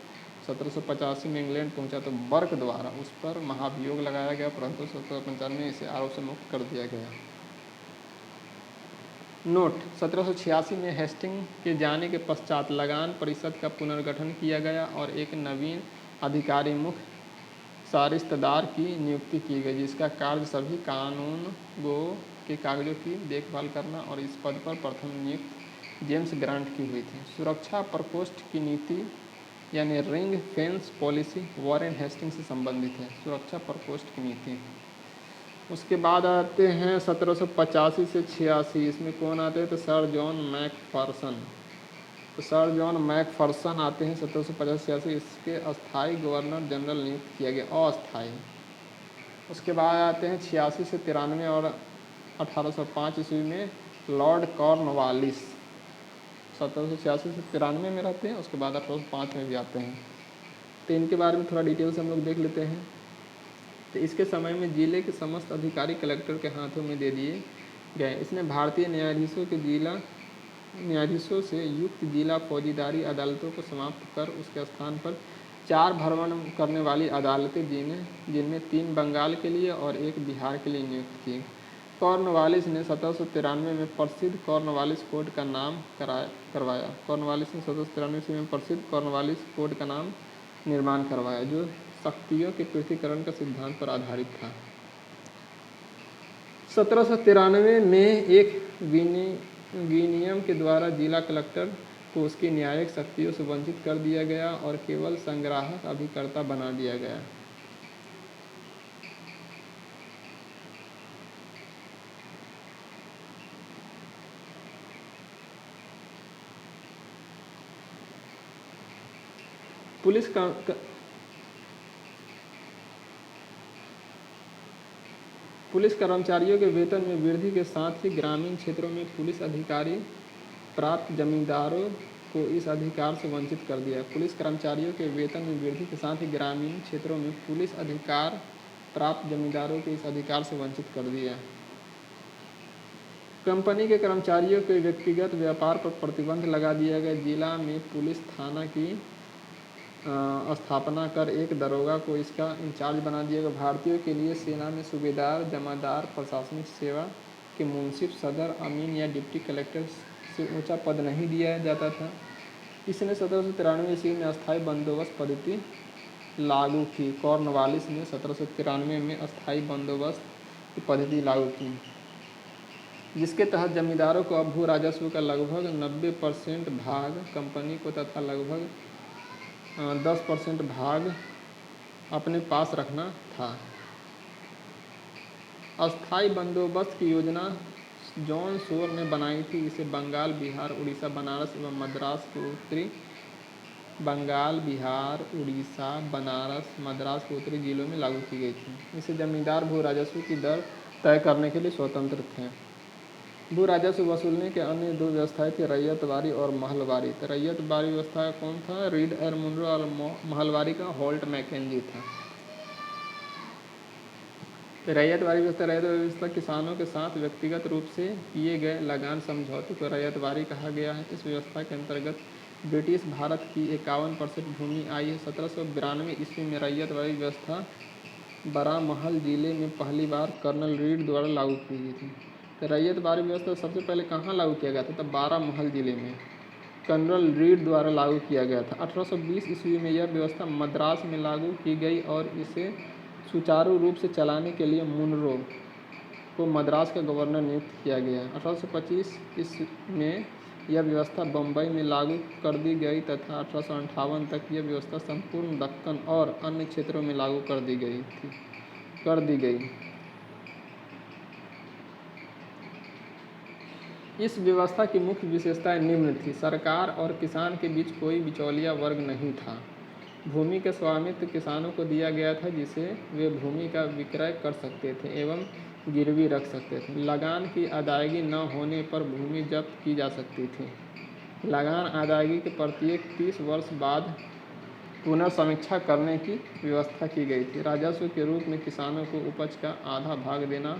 1785 में इंग्लैंड पहुंचा तो बर्क द्वारा उस पर महाभियोग लगाया गया, परंतु 1795 में इसे आरोप से मुक्त कर दिया गया। नोट: 1786 में हेस्टिंग के जाने के पश्चात लगान परिषद का पुनर्गठन किया गया और एक नवीन अधिकारी मुख्य सारिस्तेदार की नियुक्ति की गई, जिसका कार्य सभी कानूनगो के कागजों की देखभाल करना और इस पद पर प्रथम नियुक्त जेम्स ग्रांट की हुई थी। सुरक्षा प्रकोष्ठ की नीति यानी ring fence policy Warren Hasting से संबंधित है। सुरक्षा प्रकोष्ठ की नीति। उसके बाद आते हैं 1785 से 86, इसमें कौन आते हैं तो सर जॉन मैकफर्सन। तो सर जॉन मैकफर्सन आते हैं 1785। इसके अस्थाई गवर्नर जनरल नियुक्त किया गया, अस्थाई। उसके बाद आते हैं 86 से 93 और 1805 ईस्वी में लॉर्ड कॉर्नवालिस। 1786 से 93 में रहते हैं, उसके बाद 1805 में भी आते हैं। तो इनके बारे में थोड़ा डिटेल से हम लोग देख लेते हैं। तो इसके समय में जिले के समस्त अधिकारी कलेक्टर के हाथों में दे दिए गए। इसने भारतीय न्यायाधीशों से युक्त जिला फौजीदारी अदालतों को समाप्त कर उसके स्थान पर 4 भ्रमण करने वाली अदालतें जिनमें 3 बंगाल के लिए और 1 बिहार के लिए नियुक्त की। कॉर्नवालिस ने 1793 में प्रसिद्ध कॉर्नवालिस कोड का नाम करवाया। कॉर्नवालिस ने 1793 ईस्वी में प्रसिद्ध कॉर्नवालिस कोड का नाम निर्माण करवाया, जो शक्तियों के पृथक्करण का सिद्धांत पर आधारित था। 1793 में एक विनियम के द्वारा जिला कलेक्टर को उसकी न्यायिक शक्तियों से वंचित कर दिया गया और केवल संग्राहक अभिकर्ता बना दिया गया। पुलिस कर्मचारियों के वेतन में वृद्धि के साथ ही ग्रामीण क्षेत्रों में पुलिस अधिकारी प्राप्त जमींदारों को इस अधिकार से वंचित कर दिया। पुलिस कर्मचारियों के वेतन में वृद्धि के साथ ही ग्रामीण क्षेत्रों में पुलिस अधिकार प्राप्त जमींदारों को इस अधिकार से वंचित कर दिया। कंपनी के कर्मचारियों के व्यक्तिगत व्यापार पर प्रतिबंध लगा दिया गया। जिला में पुलिस थाना की स्थापना कर एक दरोगा को इसका इंचार्ज बना दिया गया। भारतीयों के लिए सेना में सूबेदार, जमादार, प्रशासनिक सेवा के मुंसिफ, सदर, अमीन या डिप्टी कलेक्टर से ऊंचा पद नहीं दिया जाता था। इसने 1793 ईस्वी में अस्थायी बंदोबस्त पद्धति लागू की। कॉर्नवालिस ने 1793 में अस्थायी बंदोबस्त की पद्धति लागू की, जिसके तहत जमींदारों को अब भू राजस्व का लगभग 90% भाग कंपनी को तथा लगभग 10% भाग अपने पास रखना था। अस्थायी बंदोबस्त की योजना जॉन शोर ने बनाई थी। इसे बंगाल, बिहार, उड़ीसा, बनारस एवं मद्रास के उत्तरी उत्तरी जिलों में लागू की गई थी। इसे जमींदार भू राजस्व की दर तय करने के लिए स्वतंत्र थे। भू राजस्व वसूलने के अन्य 2 व्यवस्थाएं थी, रैयतवारी और महलवारी। तो रैयतवारी व्यवस्था कौन था? रीड एयर मुनरो। और महलवारी का होल्ट मैकेंजी था। तो रैयतवारी व्यवस्था किसानों के साथ व्यक्तिगत रूप से किए गए लगान समझौते को रैयतवारी कहा गया है। इस व्यवस्था के अंतर्गत ब्रिटिश भारत की 51% भूमि आई है। 1792 ईस्वी में रैयतवारी व्यवस्था बारामहल जिले में पहली बार कर्नल रीड द्वारा लागू की गई थी। तो रैयतवारी व्यवस्था सबसे पहले कहाँ लागू किया गया था? तो बारामहल जिले में कर्नल रीड द्वारा लागू किया गया था। 1820 ईस्वी में यह व्यवस्था मद्रास में लागू की गई और इसे सुचारू रूप से चलाने के लिए मुनरो को मद्रास का गवर्नर नियुक्त किया गया। 1825 में यह व्यवस्था बम्बई में लागू कर दी गई तथा 1858 तक यह व्यवस्था संपूर्ण दक्कन और अन्य क्षेत्रों में लागू कर दी गई। इस व्यवस्था की मुख्य विशेषताएं निम्न थी। सरकार और किसान के बीच कोई बिचौलिया वर्ग नहीं था। भूमि का स्वामित्व किसानों को दिया गया था जिसे वे भूमि का विक्रय कर सकते थे एवं गिरवी रख सकते थे। लगान की अदायगी न होने पर भूमि जब्त की जा सकती थी। लगान अदायगी के प्रत्येक 30 वर्ष बाद पुनर्समीक्षा करने की व्यवस्था की गई थी। राजस्व के रूप में किसानों को उपज का आधा भाग देना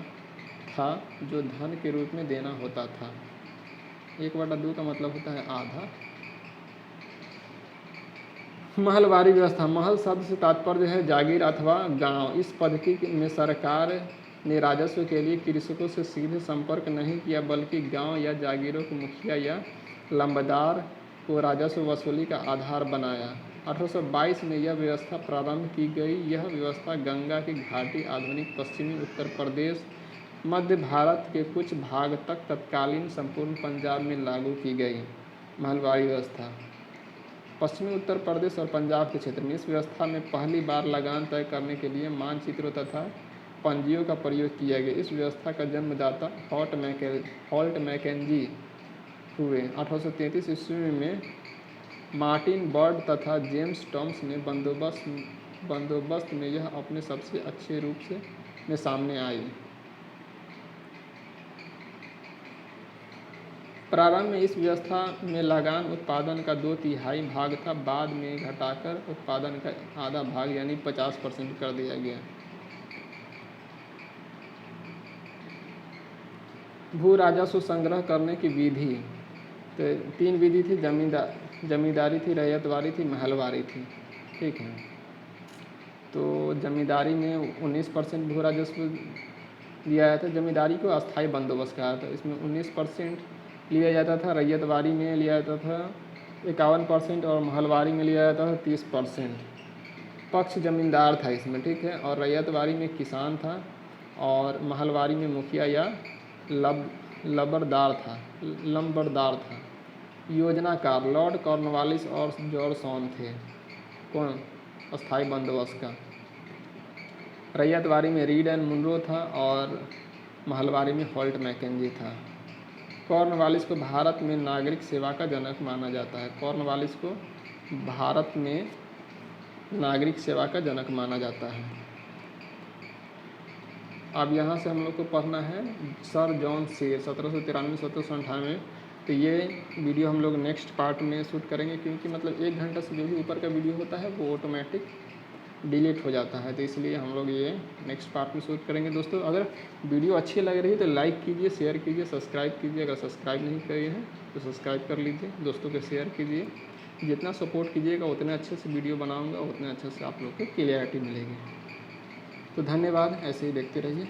था जो धन के रूप में देना होता था। 1/2 का मतलब होता है आधा। महलवारी व्यवस्था। महल शब्द से तात्पर्य है जागीर अथवा गांव। इस पद्धति में सरकार ने राजस्व के लिए कृषकों से सीधे संपर्क नहीं किया बल्कि गांव या जागीरों के मुखिया या लंबदार को राजस्व वसूली का आधार बनाया। 1822 में यह व्यवस्था प्रारंभ की गई। यह व्यवस्था गंगा की घाटी, आधुनिक पश्चिमी उत्तर प्रदेश, मध्य भारत के कुछ भाग तक तत्कालीन संपूर्ण पंजाब में लागू की गई। महलवारी व्यवस्था पश्चिमी उत्तर प्रदेश और पंजाब के क्षेत्र में। इस व्यवस्था में पहली बार लगान तय करने के लिए मानचित्रों तथा पंजियों का प्रयोग किया गया। इस व्यवस्था का जन्मदाता हॉल्ट मैकेंजी हुए। 1833 ईस्वी में मार्टिन बर्ड तथा जेम्स टॉम्स ने बंदोबस्त में यह अपने सबसे अच्छे रूप में सामने आई। प्रारंभ में इस व्यवस्था में लगान उत्पादन का 2/3 भाग था। बाद में घटाकर उत्पादन का आधा भाग यानी 50% कर दिया गया। भू राजस्व संग्रह करने की विधि। तो 3 विधि थी, जमींदारी थी, रैयतवारी थी, महलवारी थी। ठीक है। तो जमींदारी में 19% भू राजस्व दिया जाता था। जमींदारी को अस्थायी बंदोबस्त कहा था। इसमें 19% लिया जाता था। रैयतवारी में लिया जाता था 51% और महलवारी में लिया जाता था 30%। पक्ष जमींदार था इसमें। ठीक है। और रैयतवारी में किसान था और महलवारी में मुखिया या लंबरदार था। योजनाकार लॉर्ड कॉर्नवालिस और जॉर्ज सॉन थे। कौन? अस्थायी बंदोबस्त का। रैयतवारी में रीड एंड मुनरो था और महलवारी में हॉल्ट मैकेंजी था। कॉर्नवालिस को भारत में नागरिक सेवा का जनक माना जाता है। कॉर्नवालिस को भारत में नागरिक सेवा का जनक माना जाता है। अब यहाँ से हम लोग को पढ़ना है सर जॉन सीर 1793-1798। तो ये वीडियो हम लोग नेक्स्ट पार्ट में शूट करेंगे क्योंकि मतलब 1 घंटा से जो भी ऊपर का वीडियो होता है वो ऑटोमेटिक डिलीट हो जाता है। तो इसलिए हम लोग ये नेक्स्ट पार्ट में शूट करेंगे। दोस्तों अगर वीडियो अच्छी लग रही है तो लाइक कीजिए, शेयर कीजिए, सब्सक्राइब कीजिए। अगर सब्सक्राइब नहीं किए हैं तो सब्सक्राइब कर लीजिए, दोस्तों को शेयर कीजिए। जितना सपोर्ट कीजिएगा उतने अच्छे से वीडियो बनाऊँगा, उतने अच्छे से आप लोग को क्लियरिटी मिलेगी। तो धन्यवाद, ऐसे ही देखते रहिए।